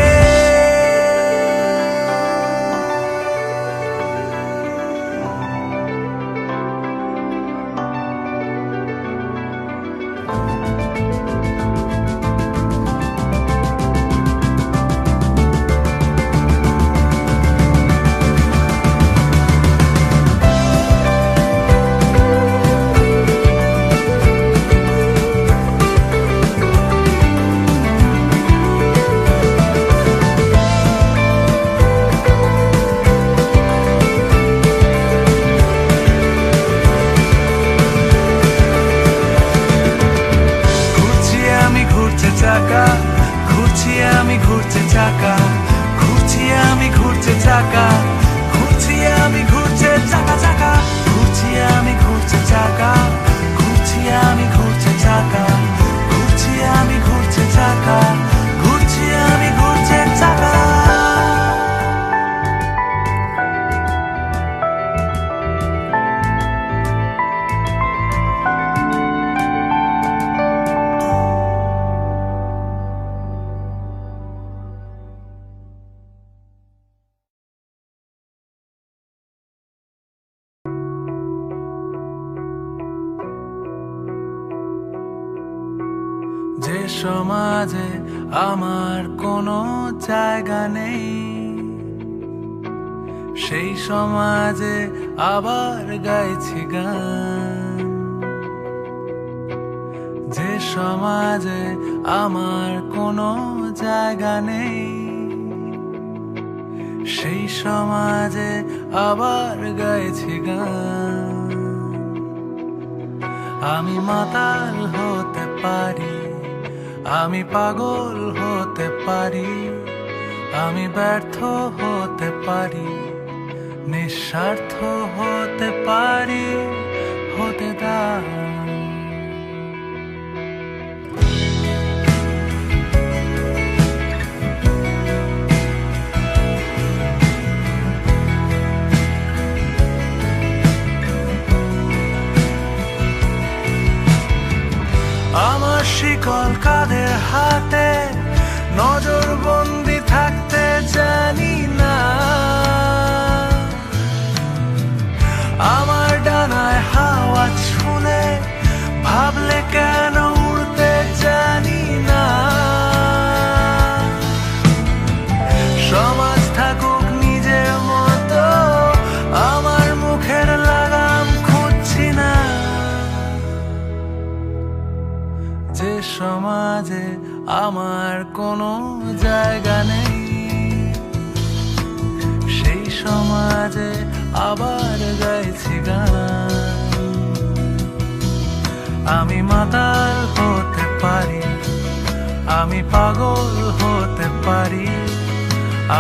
চাকা, ঘুরছি আমি ঘুরছে চাকা, ঘুরছি আমি ঘুরছে চাকা, ঘুরছি আমি ঘুরছে চাকা চাকা, ঘুরছি আমি ঘুরছে চাকা, ঘুরছি আমি ঘুরছে চাকা, ঘুরছি আমি ঘুরছে চাকা, ঘুরছি আমি ঘুরছে চাকা। যে সমাজে আমার কোনো জায়গা নেই, সেই সমাজে আবার গাইছি গান। যে সমাজে আমার কোনো জায়গা নেই, সেই সমাজে আবার গাইছি গান। আমি মাতাল হতে পারি, আমি পাগল হতে পারি, আমি ব্যর্থ হতে পারি, নিঃস্বার্থ হতে পারি, হতে দাও। আমার শিকল কাদের হাতে, নজর বন্দি থাকতে জানি না। আমার ডানায় হাওয়া ছুলে ভাবলে কেন উড়তে জানি না। সমাজ থাকুক নিজের মতো, আমার মুখের লাগাম খুঁজছি না। যে সমাজে আমার কোনো জায়গা নেই, সেই সমাজে আবার গাইছি গান। আমি মাতাল হতে পারি, আমি পাগল হতে পারি,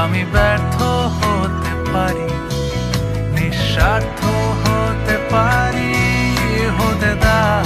আমি ব্যর্থ হতে পারি, নিঃস্বার্থ পারি হতে দাও।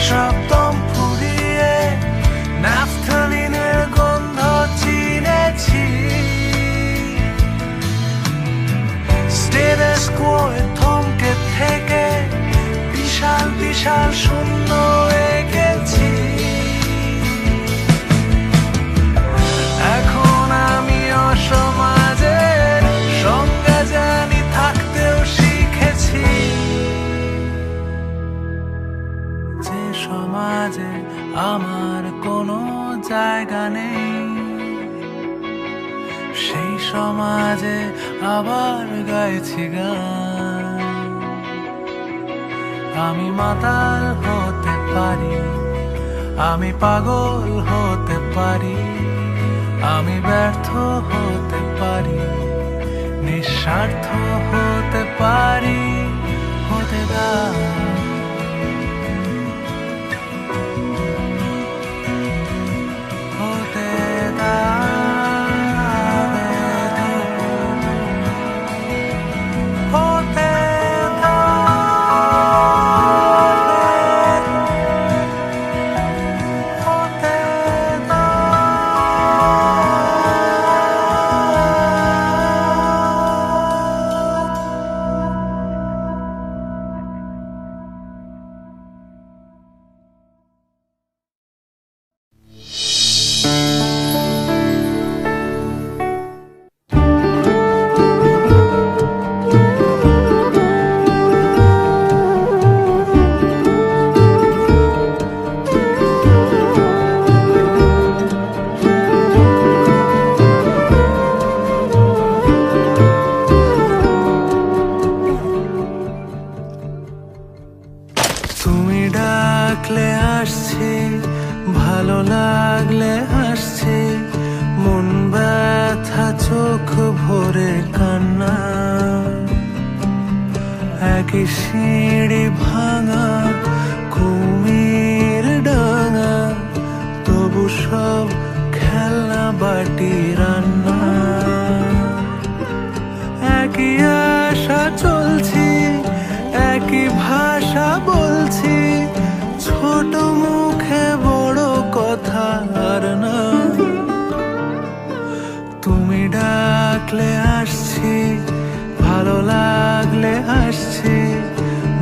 শব্দম ফুরিয়ে ন্যাফথালিনের গন্ধ চিনেছি। স্টেটাস কোয়ে থমকে থেকে বিশাল বিশাল শূন্য এঁকেছি। এখন আমি অসমাজের সংজ্ঞা জানি, থাকতেও শিখেছি। যে সমাজে আমার কোনো জায়গা নেই, সেই সমাজে আবার গাইছি গান। আমি মাতাল হতে পারি, আমি পাগল হতে পারি, আমি ব্যর্থ হতে পারি, নিঃস্বার্থ হতে পারি হতে দাও। ডাকলে আসছি, ভালো লাগলে হাসছি, মন ব্যথা চোখ ভরে কান্না। একই সিঁড়ি ভাঙা কুমির ডাঙা, তবু সব খেলনা বাটি রান্না। একই আশা চলছি, একই ভাষা বলছি, ছোট মুখে বড় কথা আর না। তুমি ডাকলে আসছি, ভালো লাগলে হাসছি,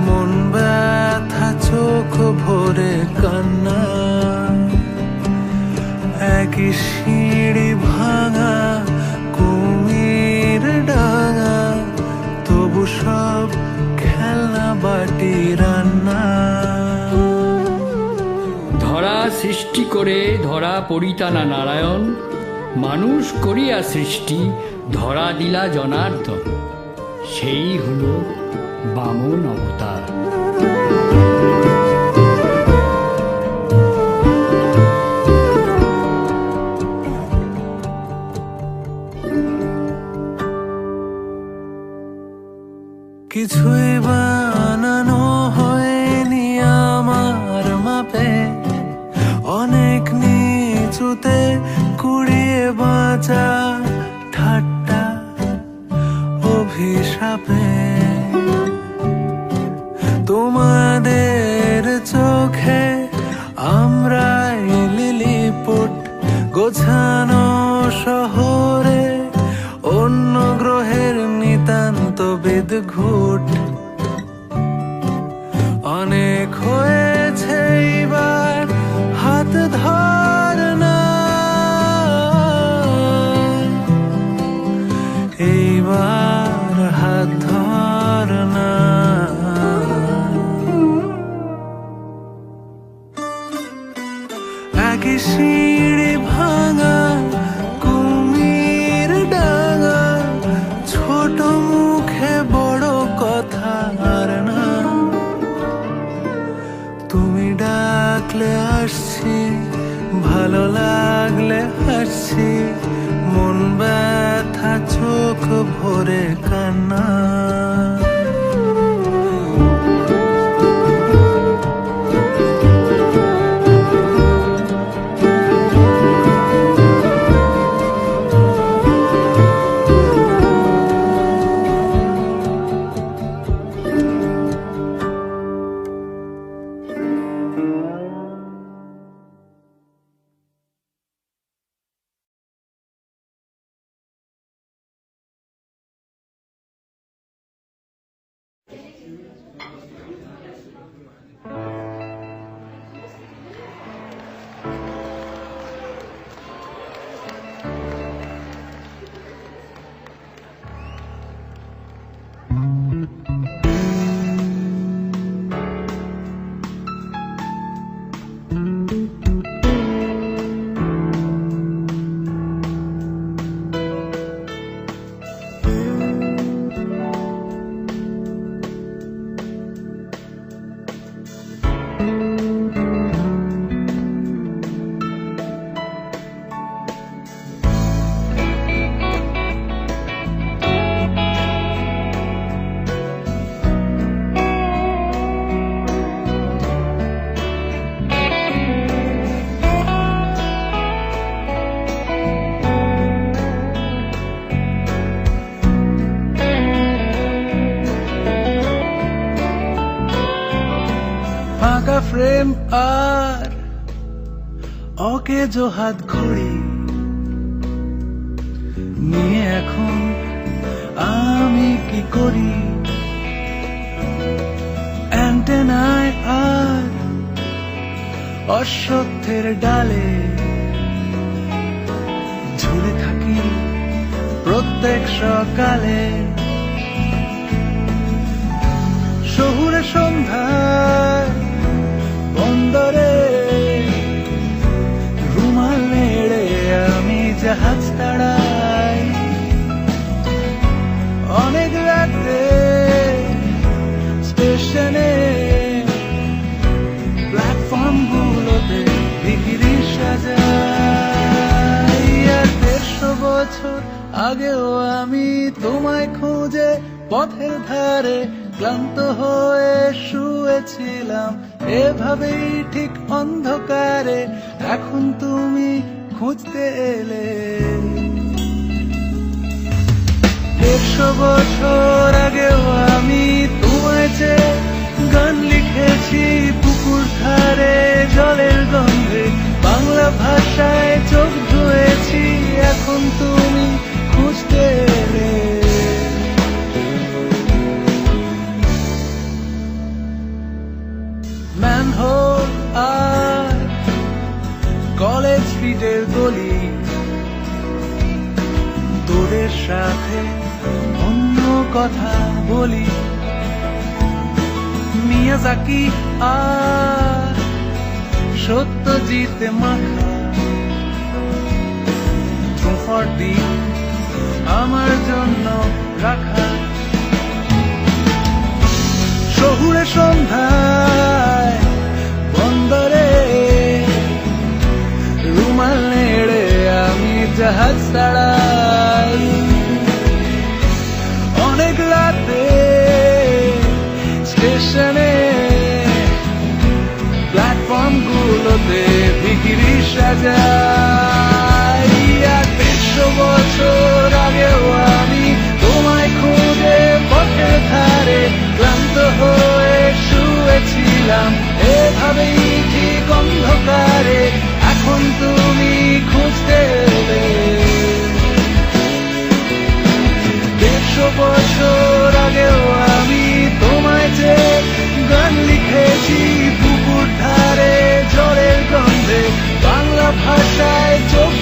মন ব্যথা চোখ ভরে কান্না। একই সিঁড়ি ভাঙা কুমির ডাঙা, তবু সব খেলনা বাটি রান্না। ধরা সৃষ্টি করে ধরা পরিতানা নারায়ণ, মানুষ করিয়া সৃষ্টি ধরা দিলা জনার্দন, সেই হল বামন অবতার। কিছুই বানানো হয়নি আমার মাপে, অনেক নিচুতে কুড়িয়ে বাঁচা ঠাট্টা অভিশাপে। তোমাদের চোখে আমরাই লিলিপুট, গোছানো শহরে অন্য গ্রহের নিতান্ত বিদঘুট। অনেক হয়েছে এবার হাত ধর না, এইবার হাত ধর না। একই সিঁড়ি ভাঙা কুমির ডাঙা, ছোট মুখে বড় কথা হাসি, মন ব্যথা, চোখ ভরে কান্না। ফাঁকা ফ্রেম আর অকেজো হাত ঘড়ি নিয়ে এখন আমি কি করি? অ্যান্টেনায় আর অশ্বত্থের ডালে ঝুলে থাকি প্রত্যেক সকালে। শহুরে সন্ধ্যায় বন্দরে রুমাল নেড়ে আমি জাহাজ তাড়াই। অনেক রাতে স্টেশনে প্ল্যাটফর্ম গুলোতে ভিখিরি সাজাই। আর 150 বছর আগেও আমি তোমায় খুঁজে পথের ধারে ক্লান্ত হয়ে শুয়েছিলাম এভাবেই ঠিক অন্ধকারে। এখন তুমি খুঁজতে এলে। 150 বছর আগেও আমি তোমায় চেয়ে গান লিখেছি পুকুর ধারে জলের গন্ধে, বাংলা ভাষায় চোখ ধুয়েছি। এখন তুমি খুঁজতে এলে। ম্যানহোল আর কলেজ স্ট্রিটের গলি, তোদের সাথে অন্য কথা বলি। মিয়াজাকি আর সত্যজিৎ মাখা তোমার দিন আমার জন্য রাখা। শহুরে সন্ধ্যায় বন্দরে রুমাল নেড়ে আমি জাহাজ তাড়াই। অনেক রাতে স্টেশনে প্ল্যাটফর্ম গুলোতে ভিখিরি সাজাই। আর 150 বছর আগেও আমি তোমায় খুঁজে পথের ধারে ক্লান্ত হয়ে শুয়েছিলাম এভাবেই ঠিক অন্ধকারে। এখন তুমি খুঁজতে এলে। 150 বছর আগেও আমি তোমায় চেয়ে গান লিখেছি পুকুর ধারে জলের গন্ধে, বাংলা ভাষায় চোখ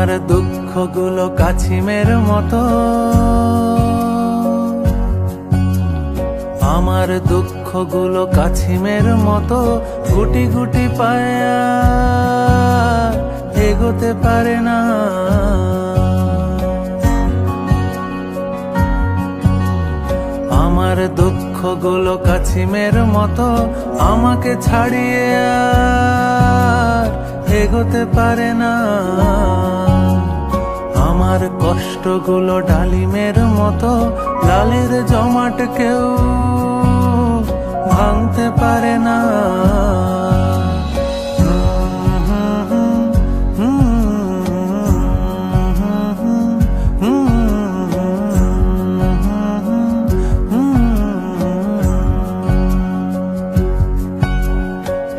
আমার দুঃখগুলো কাছিমের মতো, আমার দুঃখগুলো কাছিমের মতো গুটি গুটি পায়া এগোতে পারে না। আমার দুঃখগুলো কাছিমের মতো আমাকে ছাড়িয়ে আর এগোতে পারে না। আমার কষ্টগুলো ডালিমের মতো লালের জমাট কেউ ভাঙতে পারে না।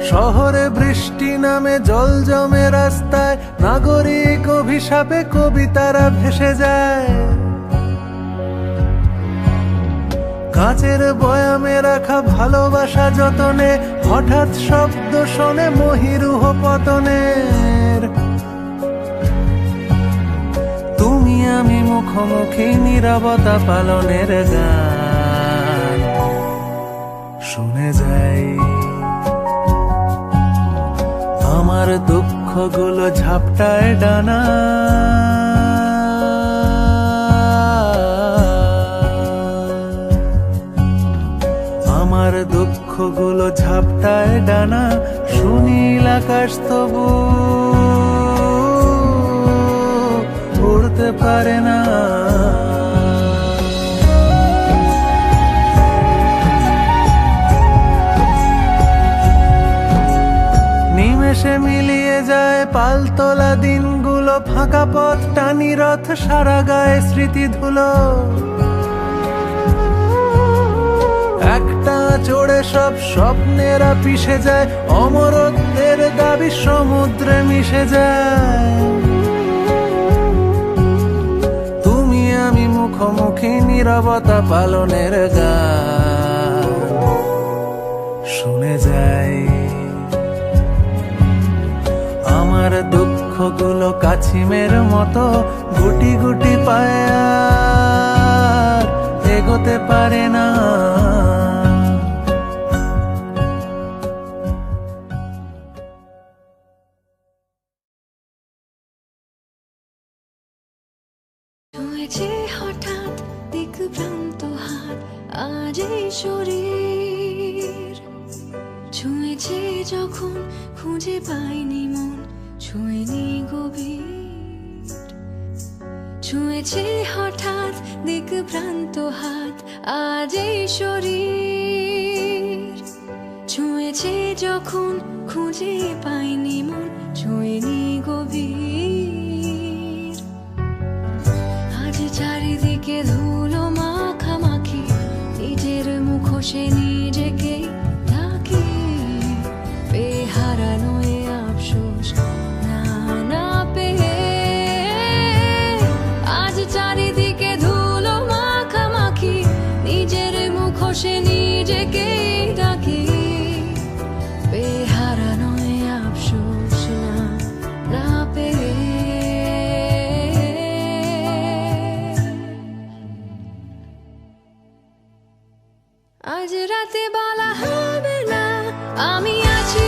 শহরে বৃষ্টি নামে জল জমে রাস্তায়, নাগরিক অভিশাপে কবিতারা ভেসে যায়। কাঁচের বয়ামে রাখা ভালোবাসা যতনে হঠাৎ শব্দ শোনে মহিরুহ পতনের। তুমি আমি মুখোমুখি নীরবতা পালনের গান শুনে যাই। আমার দুঃখগুলো ঝাপটায় ডানা, আমার দুঃখগুলো ঝাপটায় ডানা, সুনীল আকাশ তবু উড়তে পারে না। নিমেষে মিলিয়ে যায় পালতোলা দিনগুলো, ফাঁকা পথ টানি রথ সারা গায়ে স্মৃতি ধুলো। একটা চড়ে সব স্বপ্নেরা পিষে যায়, অমরত্বের দাবি সমুদ্রে মিশে যায়। তুমি আমি মুখোমুখি নীরবতা পালনের গান শুনে যাই। আমার দুঃখগুলো কাছিমের মতো গুটি গুটি পায়া এগোতে পারে না। ছুঁয়েছে হঠাৎ দিকভ্রান্ত হাত, আজ এই শরীর ছুঁয়েছে যখন খুঁজে পাইনি মন, ছুঁয়নি গভীর। ছুঁয়েছে হঠাৎ দিকভ্রান্ত হাত, আজ এই শরীর ছুঁয়েছে যখন খুঁজে পাইনি মন, ছুঁয়নি গভীর। আজ চারিদিকে ধুলো মাখামাখি, নিজের মুখোশে নিজেকে ঢাকি। বেহারানো এ আফসোস না না পেয়ে, আজ চারিদিকে ধুলো মাখামাখি, নিজের মুখোশে নিজেকে ডাকি। বেহারানো এ আফসোস না না পেয়ে। আজ রাতে বলা হবে না আমি আছি,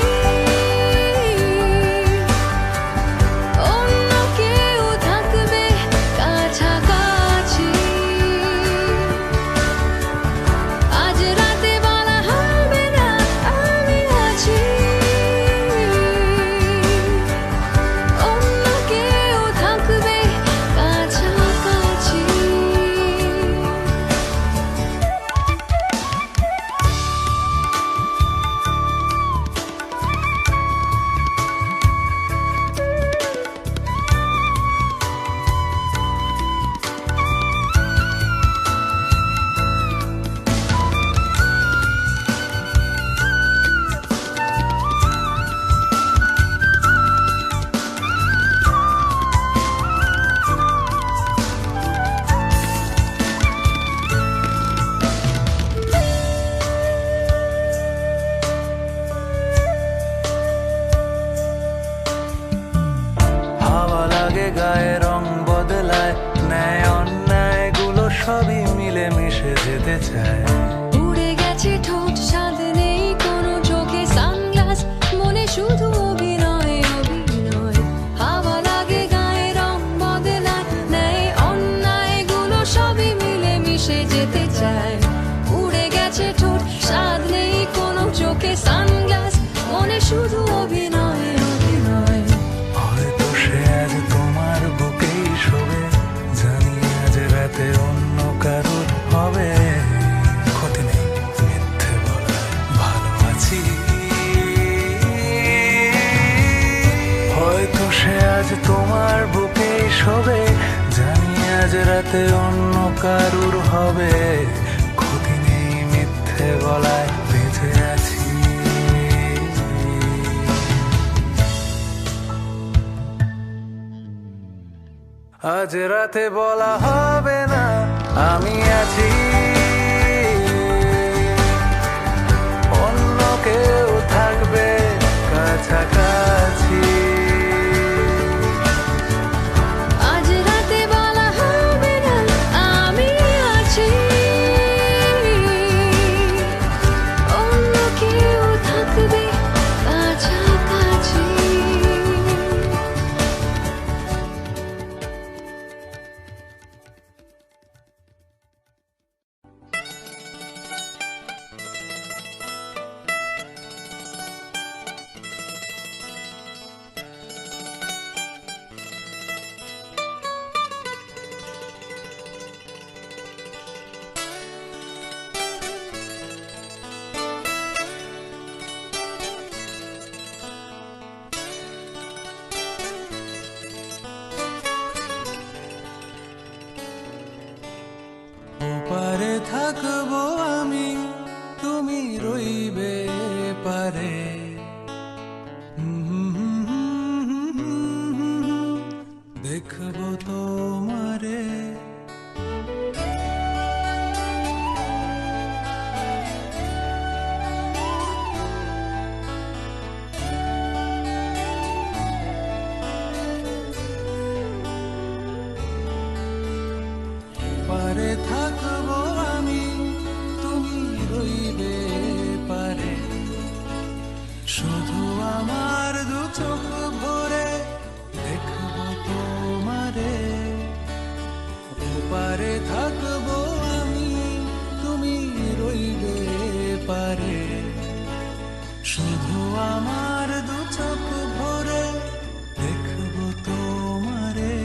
গায়ে রং বদলায়, ন্যায় অন্যায়গুলো সবই মিলে মিশে যেতে চায়। উড়ে গেছে ঠোঁট, স্বাদ নেই কোনো চোখে, সানগ্লাস মনে শুধু অভিনয় অভিনয়। হাওয়া লাগে গায়ে রং বদলায়, ন্যায় অন্যায়গুলো সবই মিলে মিশে যেতে চায়। উড়ে গেছে ঠোঁট, স্বাদ নেই কোনো চোখে, সানগ্লাস মনে শুধু অভিনয় অভিনয়। হয়তো সে আজ তোমার বুকেই শোবে, জানি আজ রাতে অন্য কারোর হবে। ক্ষতি নেই মিথ্যে বলা, ভালো আছি। হয়তো সে আজ তোমার বুকেই শোবে, জানি আজ রাতে অন্য কারোর হবে। ক্ষতি নেই মিথ্যে বলায়, বেঁচে আছি। আজ রাতে বলা হবে না আমি আছি, অন্য কেউ থাকবে কাছাকাছি। আজ রাতে বলা হবে না আমি আছি, অন্য কেউ থাকবে কাছাকাছি। ওপারে থাকবো আমি, তুমি রইবে পারে। দেখবো তোমারে। পারে থাকবো আমি, তুমি রইবে পারে। শুধু আমার দু চোখ ভরে দেখবো তোমারে। ওপারে থাকবো আমি, তুমি রইবে পারে। শুধু আমার দু চোখ ভরে দেখবো তোমারে।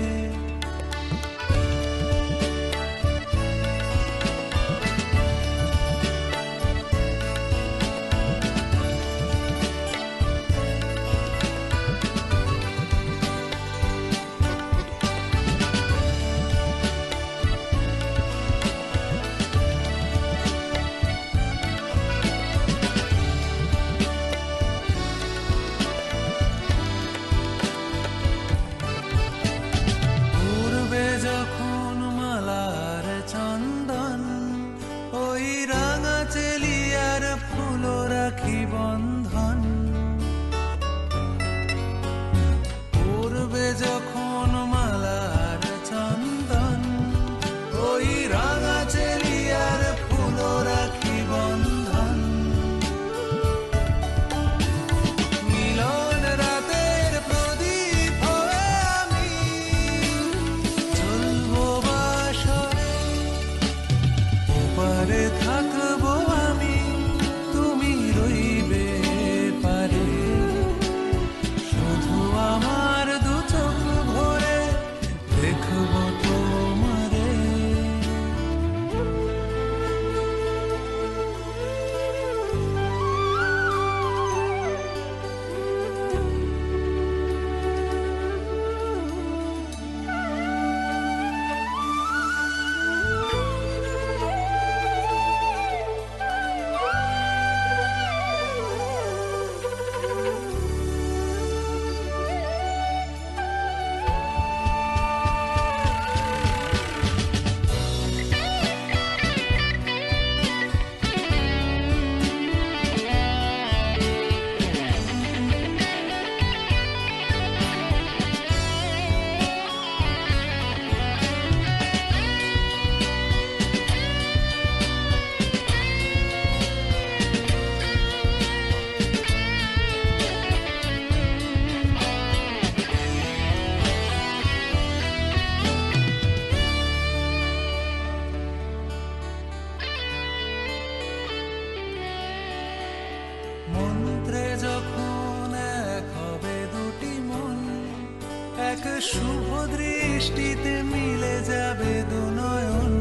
এক শুভ দৃষ্টিতে মিলে যাবে দুনয়ন,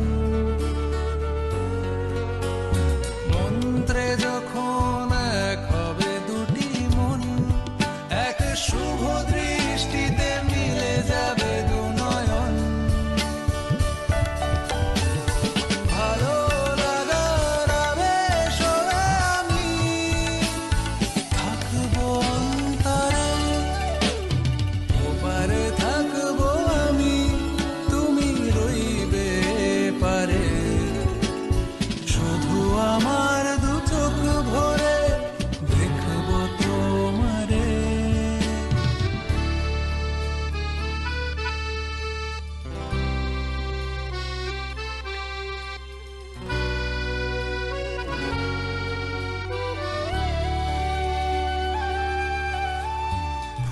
মন্ত্রে যখন এক হবে দুটি মন, এক শুভ দৃষ্টিতে মিলে যাবে দুনয়ন। ভালো লাগার আবেশ হয়ে আমি থাকবো অন্তরে, ওপারে থাকবো আমি, তুমি রইবে পারে। শুধু আমার দু চোখ ভরে দেখবো তোমারে।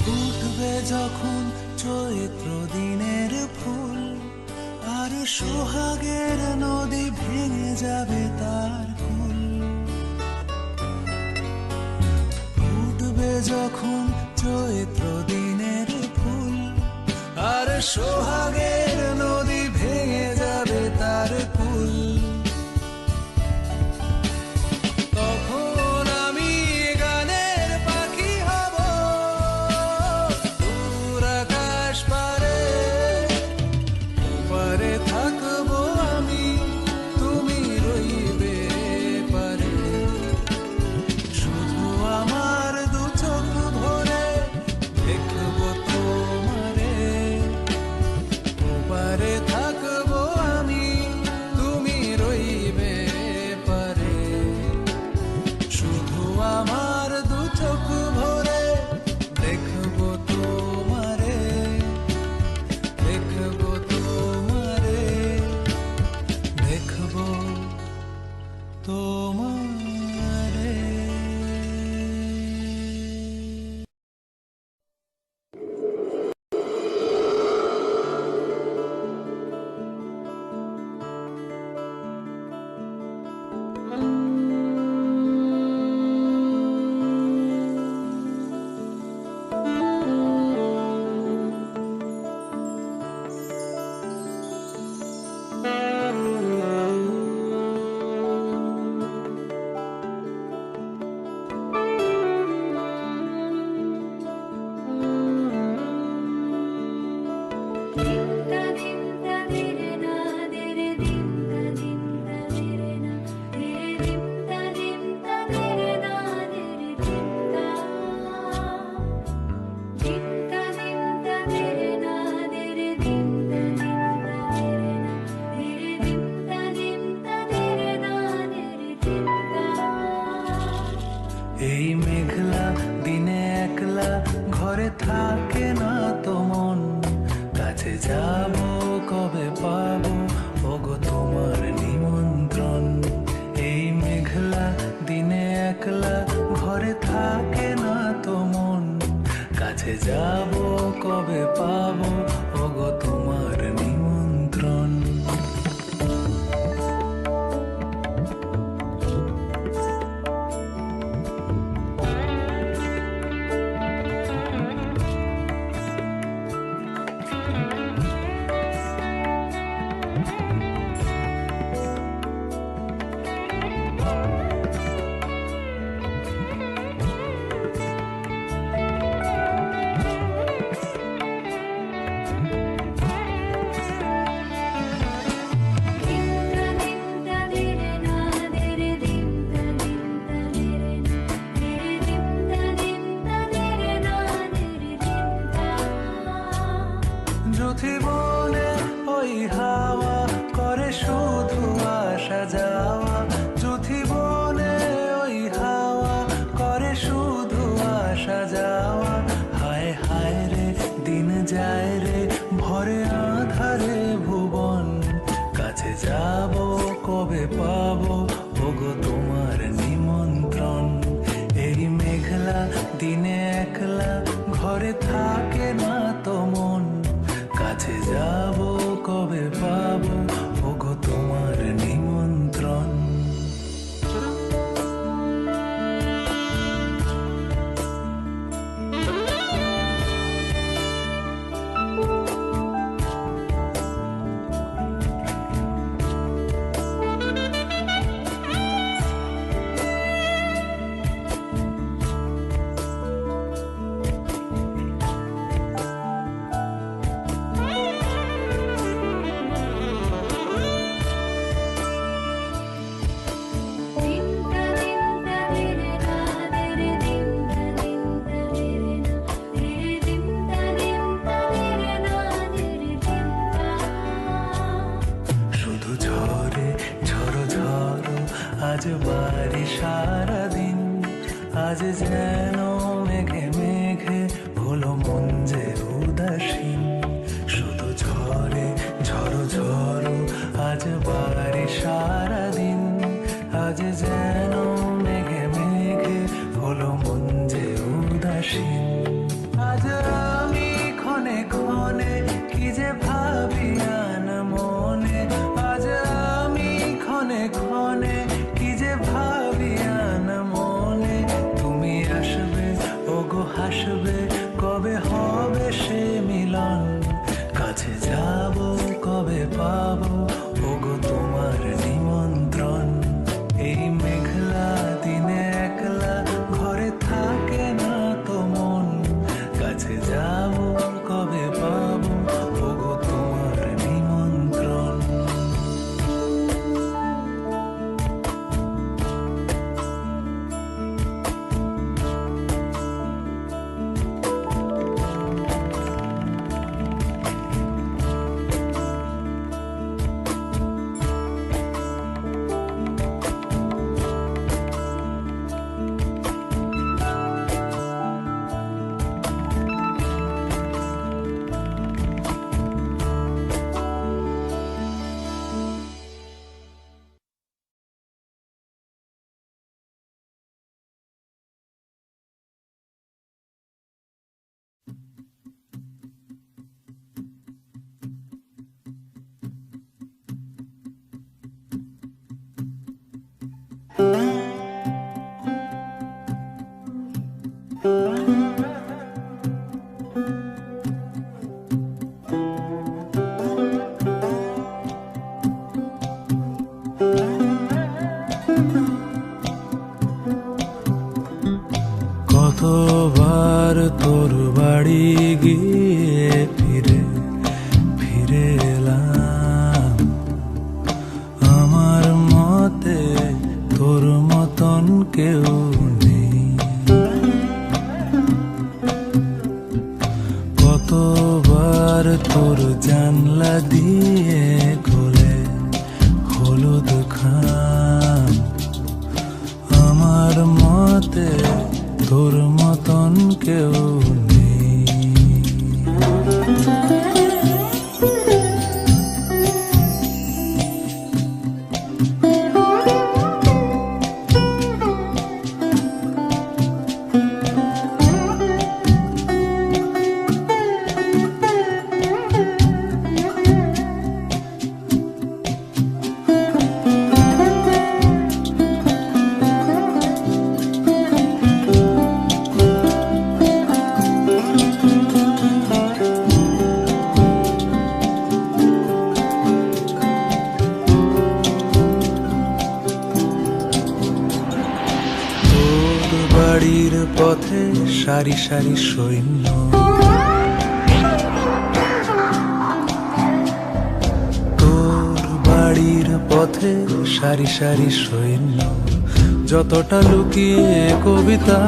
ফুটবে যখন চৈত্র দিনের ফুল, আর সোহাগের নদী ভেঙে যাবে তার কুল। ফুটবে যখন চৈত্র দিনের ফুল, আর সোহাগের নদী ভেঙে যাবে তার কুল। তখন আমি গানের পাখি হব দূর আকাশ পারে, পারে থাকবো আমি, তুমি রইবে পারে। শুধু আমার দু চোখ ভরে দেখবো তোমারে, পারে থাকবো আমি, তুমি রইবে পারে। শুধু আমার দু চোখ ভরে দেখবো তোমারে, দেখবো তোমারে, দেখবো তোমারে। এই মেঘলা দিনে একলা ঘরে থাকে না তো মন, কাছে যাব কবে পাবো ওগো তোমার নিমন্ত্রণ। এই মেঘলা দিনে একলা ঘরে থাকে না তো মন, কাছে যাব কবে পাবো ওগো তোমার নিমন্ত্রণ। জীবনে ওই হাওয়া করে শুধু আসা যাওয়া, জীবনে ওই হাওয়া করে শুধু আসা যাওয়া। হায় হায় রে দিন যায় রে ভরে আধারে ভুবন, কাছে যাব কবে পাবো ওগো তোমার নিমন্ত্রণ। এই মেঘলা দিনে একলা ঘরে থাকে না তো মন, কাছে যাব কবে পাবো ওগো তোমার নিমন্ত্রণ। আজ বাড়ি সারাদিন, আজ যেন মেঘে মেঘে হলো মন যে উদাসীন। শুধু ঝরে ঝড়ো ঝড়ো আজ বাড়ি সারাদিন, আজ যেন মেঘে মেঘে হলো মন যে উদাসীন। আজ আমি ক্ষণে ক্ষণে কি যে ভাবি আন মনে, আজ আমি ক্ষণে ক্ষণে কি যে ভাবি আন মনে। তুমি আসবে ওগো হাসবে, কবে হবে সে মিলন, কাছে যাব কবে পাবো ওগো তোমার নিমন্ত্রণ। এই মেঘলা দিনে একলা ঘরে থাকে না তো মন, কাছে যাব কবে পাবো ওগো তোমার নিমন্ত্রণ। কতবার তোর বাড়ি গিয়ে ফিরে ফিরে এলাম, আমার মতে তোর মতন কেউ নেই। কতবার তোর জানলা দিয়ে খোলে হলুদ খাম, আমার মতে তোর মতন কেউ নেই। বাড়ির পথে সারি সারি সৈন্য, তোর বাড়ির পথে সারি সারি সৈন্য। যতটা লুকিয়ে কবিতা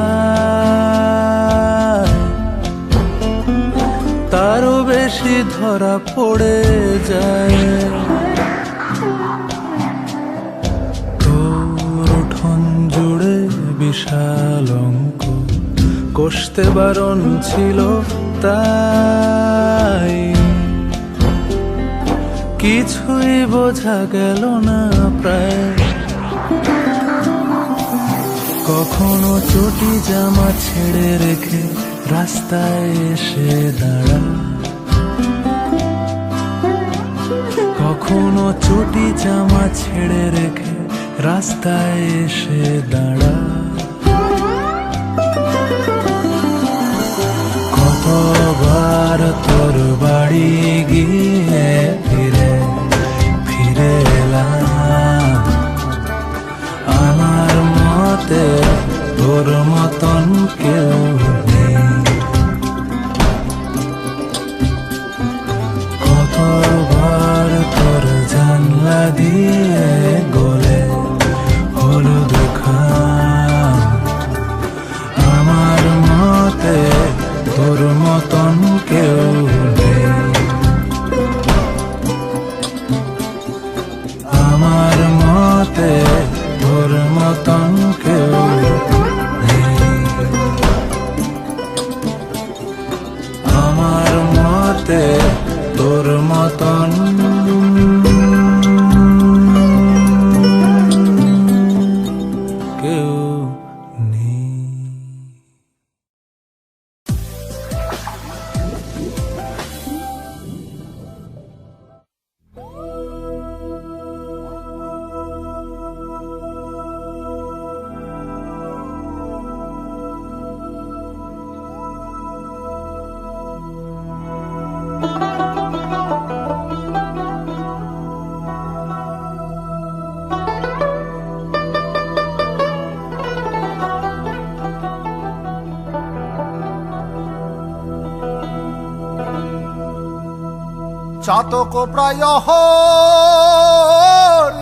তারও বেশি ধরা পড়ে যায়। তোর উঠোন জুড়ে বিশাল অঙ্ক কষতে বারণ ছিল, তাই কিছুই বোঝা গেল না প্রায়। কখনো চটি জামা ছেড়ে রেখে রাস্তায় এসে দাঁড়া, কখনো চটি জামা ছেড়ে রেখে রাস্তায় এসে দাঁড়া। কতবার তোর বাড়ি গিয়ে ফিরে ফিরে এলাম, আমার মতে তোর মতন কেউ নেই। কতবার তোর জানলা দিয়ে গলে হলুদ খাম, চাতক প্রায়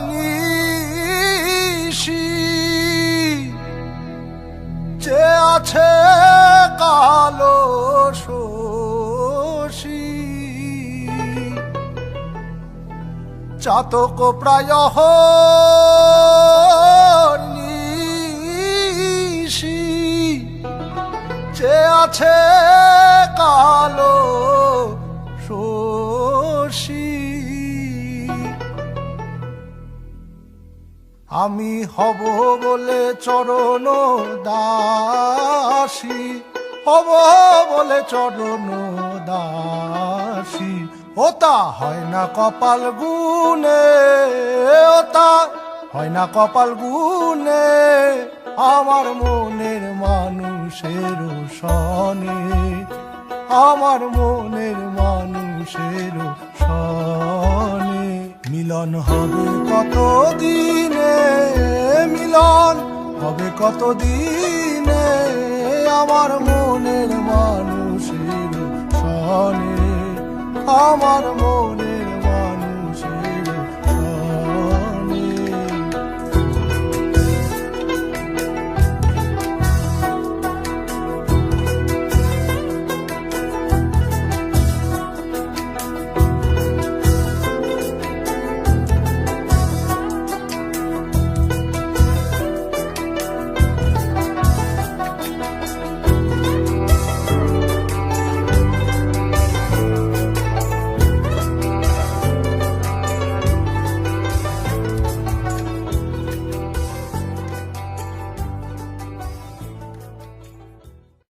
নিশি যে আছে কালো শশী চাতক প্রায় নিশি যে আছে কালো শশী আমি হব বলে চরণ দাসী হব বলে চরণ দাসী ওতা হয় না কপাল গুনে ওতা হয় না কপাল গুনে আমার মনের মানুষের সনে আমার মনের মানুষের সনে মিলন হবে কত দিনে মিলন হবে কত দিনে আমার মনের মানুষের সনে আমার মনের মানুষের সনে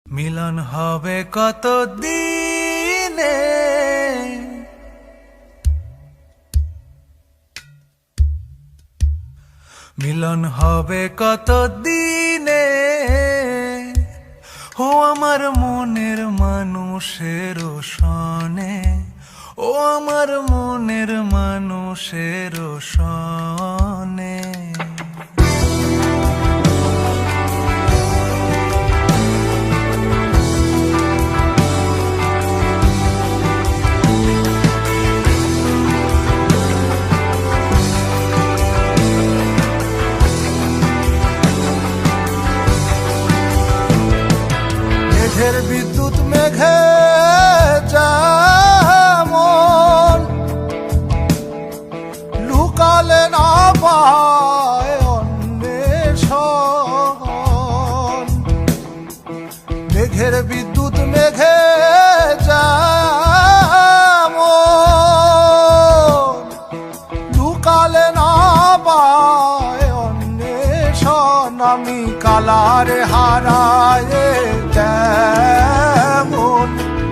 মিলন হবে কত দিনে মিলন হবে কত দিনে ও আমার মনের মানুষের সনে ও আমার মনের মানুষের সনে মেঘের বিদ্যুৎ মেঘে যেমন লুকালে না পায় অন্বেষণ মেঘের বিদ্যুৎ মেঘে যেমন লুকালে না পায় অন্বেষণ আমি কালারে হারায় যেমন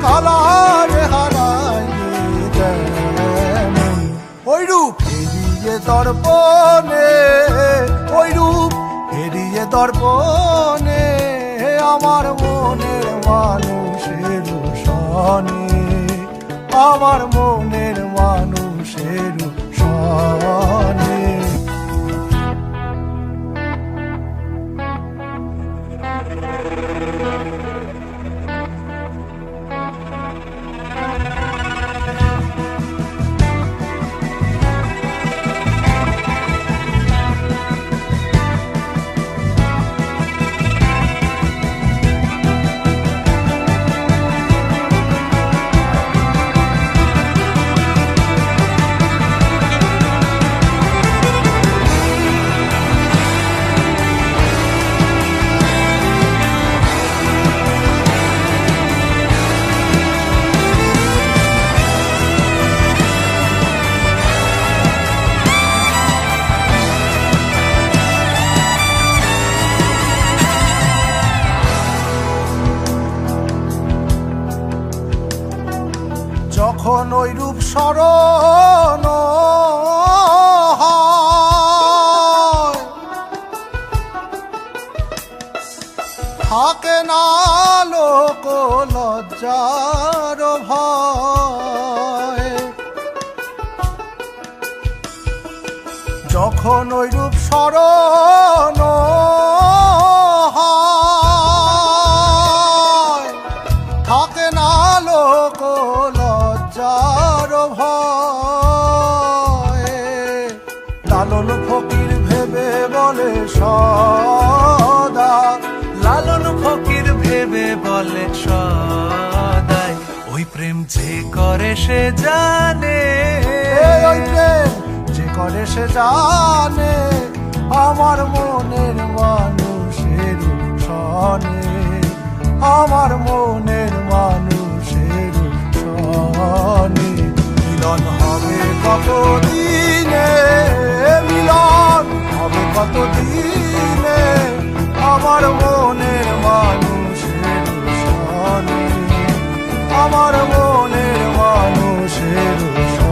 কালারে হারায় যেমন ওই রূপ হেরিয়ে দর্পণে ওই রূপ হেরিয়ে দর্পণে আমার মনের মানুষের সনে আমার মনের মানুষের সনে যখন ওই রূপ স্মরণ হয় থাকে না লোক লজ্জার ভয় যখন ওই রূপ স্মরণ হয় থাকে না লোক লজ্জার লজ্জার ভয়ে লালন ফকির ভেবে বলে সদা, লালন ফকির ভেবে বলে সদাই, ওই প্রেম যে করে সে জানে, ওই প্রেম যে করে সে জানে, আমার মনের মানুষের সনে, আমার মনের মানুষের সনে। মিলন হবে কতদিনে, মিলন হবে কতদিনে, আমার মনের মানুষের সনে, আমার মনের মানুষের সনে।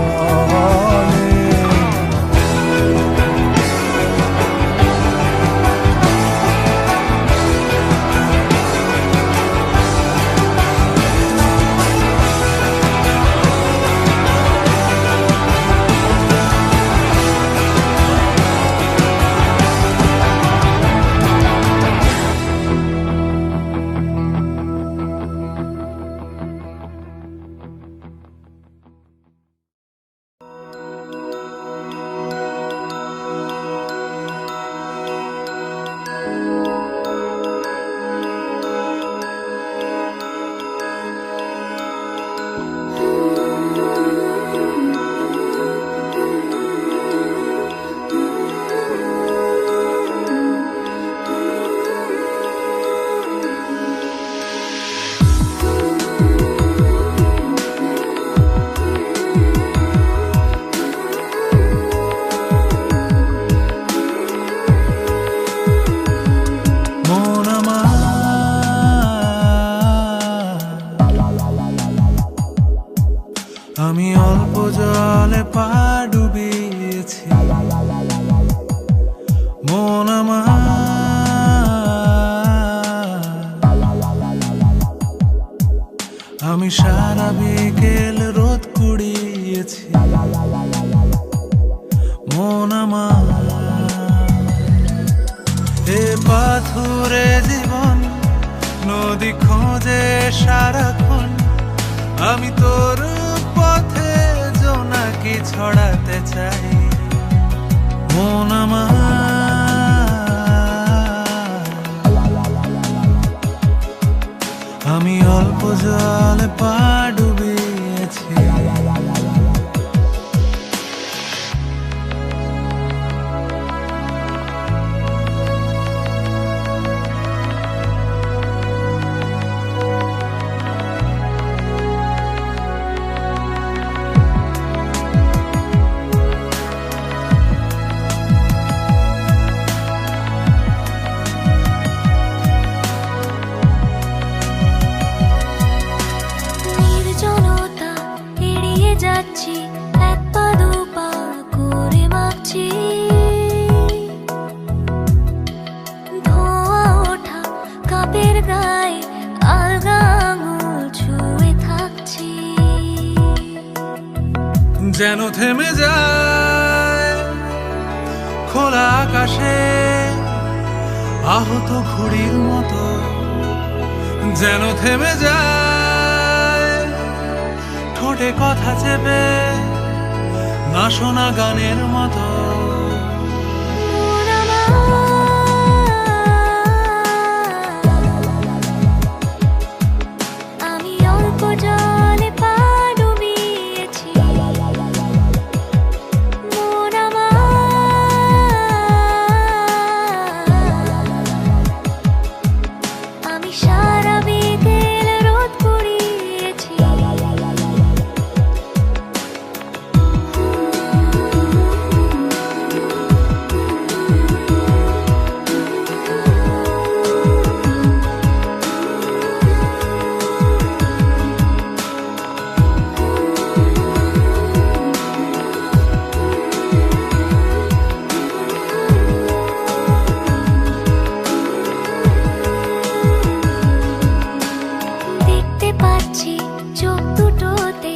মন আমার, আমি অল্প জলে পা ডুবিয়েছি। মন আমার, আমি সারা বিকেল রোদ কুড়িয়েছি। মন আমার, এ পাথুরে জীবন নদী খোঁজে সারাক্ষণ, আমি তোর পথে জোনাকি ছড়াতে চাই। মন আমার, আমি অল্প জলে পা ডুবিয়েছি। নির্জনতা এড়িয়ে যাচ্ছি, এক পা দু পা করে মাপছি। ধোঁয়া ওঠা কাপের গায়ে আলগা আঙুল ছুঁয়ে থাকছি। যেন থেমে যায় খোলা আকাশে আহত ঘুড়ির মতো, যেন থেমে যায় ঠোঁটে কথা চেপে না শোনা গানের মতো। মন আমার, আমি অল্প জলে পা ডুবিয়েছি। মন আমার, আমি সারা বিকেল রোদ কুড়িয়েছি। দেখতে পাচ্ছি চোখ দুটোতে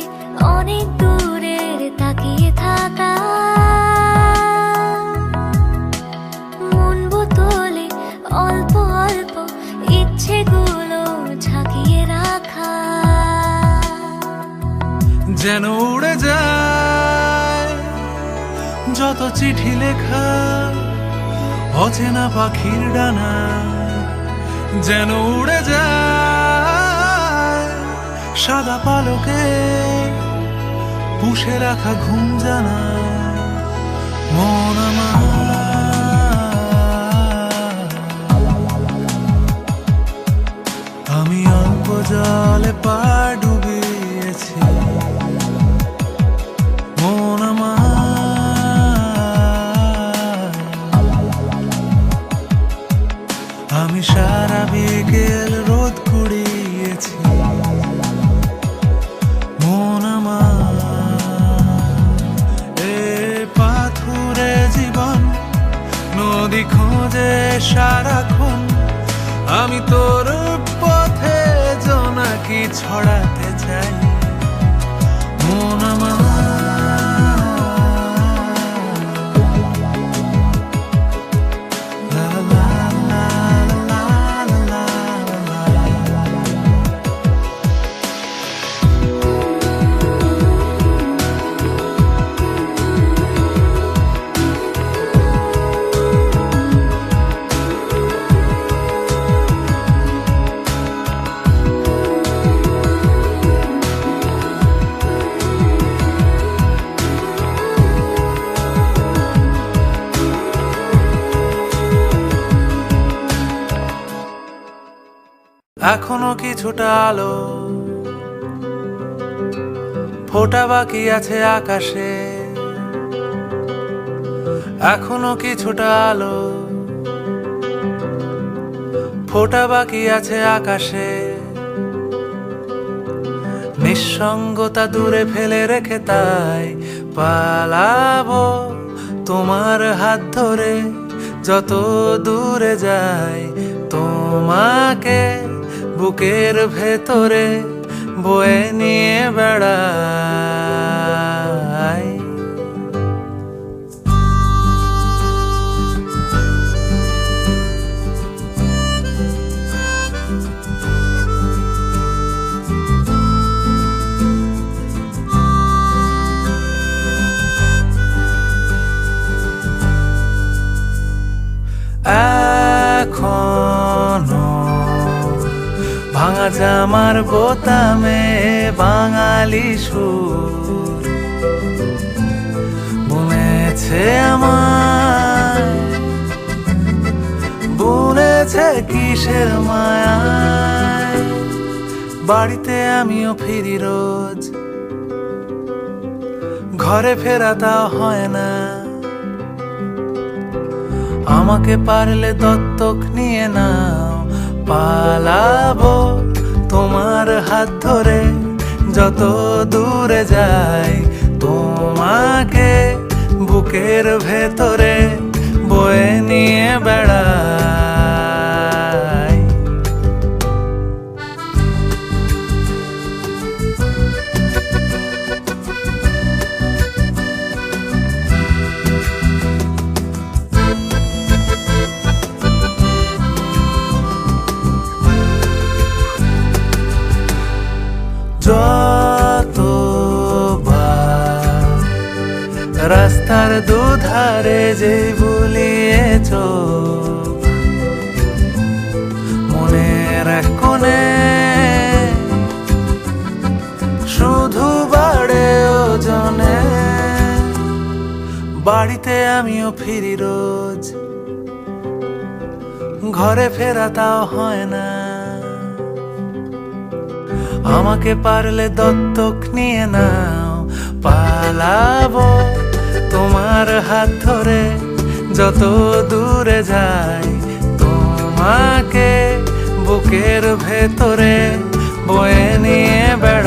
অনেক দূরের তাকিয়ে থাকা, মন বোতলে অল্প অল্প ইচ্ছেগুলো ঝাঁকিয়ে রাখা। যেন উড়ে যায় যত চিঠি লেখা অচেনা পাখির ডানা, যেন উড়ে যায় সাদা পালকে পুষে রাখা ঘুম জানা মন আমার। আমি অল্প জলে পা ডুবিয়েছি মন আমার। আমি সারা বিকেল রোদ কুড়িয়েছি মন আমার। এ পাথুরে জীবন নদী খোঁজে সারাক্ষণ, আমি তোর পথে জোনাকি ছড়াতে চাই মন আমার। লা লা লা লা লা লা লা। এখনো কিছুটা আলো ফোটা বাকি আছে আকাশে, এখনো কিছুটা আলো ফোটা বাকি আছে আকাশে। নিঃসঙ্গতা দূরে ফেলে রেখে তাই পালাবো তোমার হাত ধরে, যত দূরে যাই তোমাকে বুকের ভেতরে বয়ে নিয়ে বেড়াই। এখনো ভাঙা জামার বোতামে বাঙালি সুর বুনেছে আমার, বুনেছে কিসের মায়ায়। বাড়িতে আমিও ফিরি রোজ, ঘরে ফেরা তাও হয় না। আমাকে পারলে দত্তক নিয়ে নাও, পালাবো তোমার হাত ধরে যত দূরে যাই তোমাকে বুকের ভেতরে বয়ে নিয়ে বেড়াই। যতবার রাস্তার দুধারে যে বুলিয়ে চোখ মনের এক কোণে শুধু বাড়ে ওজনে। বাড়িতে আমিও ফিরি রোজ, ঘরে ফেরা তাও হয় না। আমাকে পারলে দত্তক নিয়ে নাও, পালাবো তোমার হাত ধরে যত দূরে যাই তোমাকে বুকের ভেতরে বয়ে নিয়ে বেড়াই।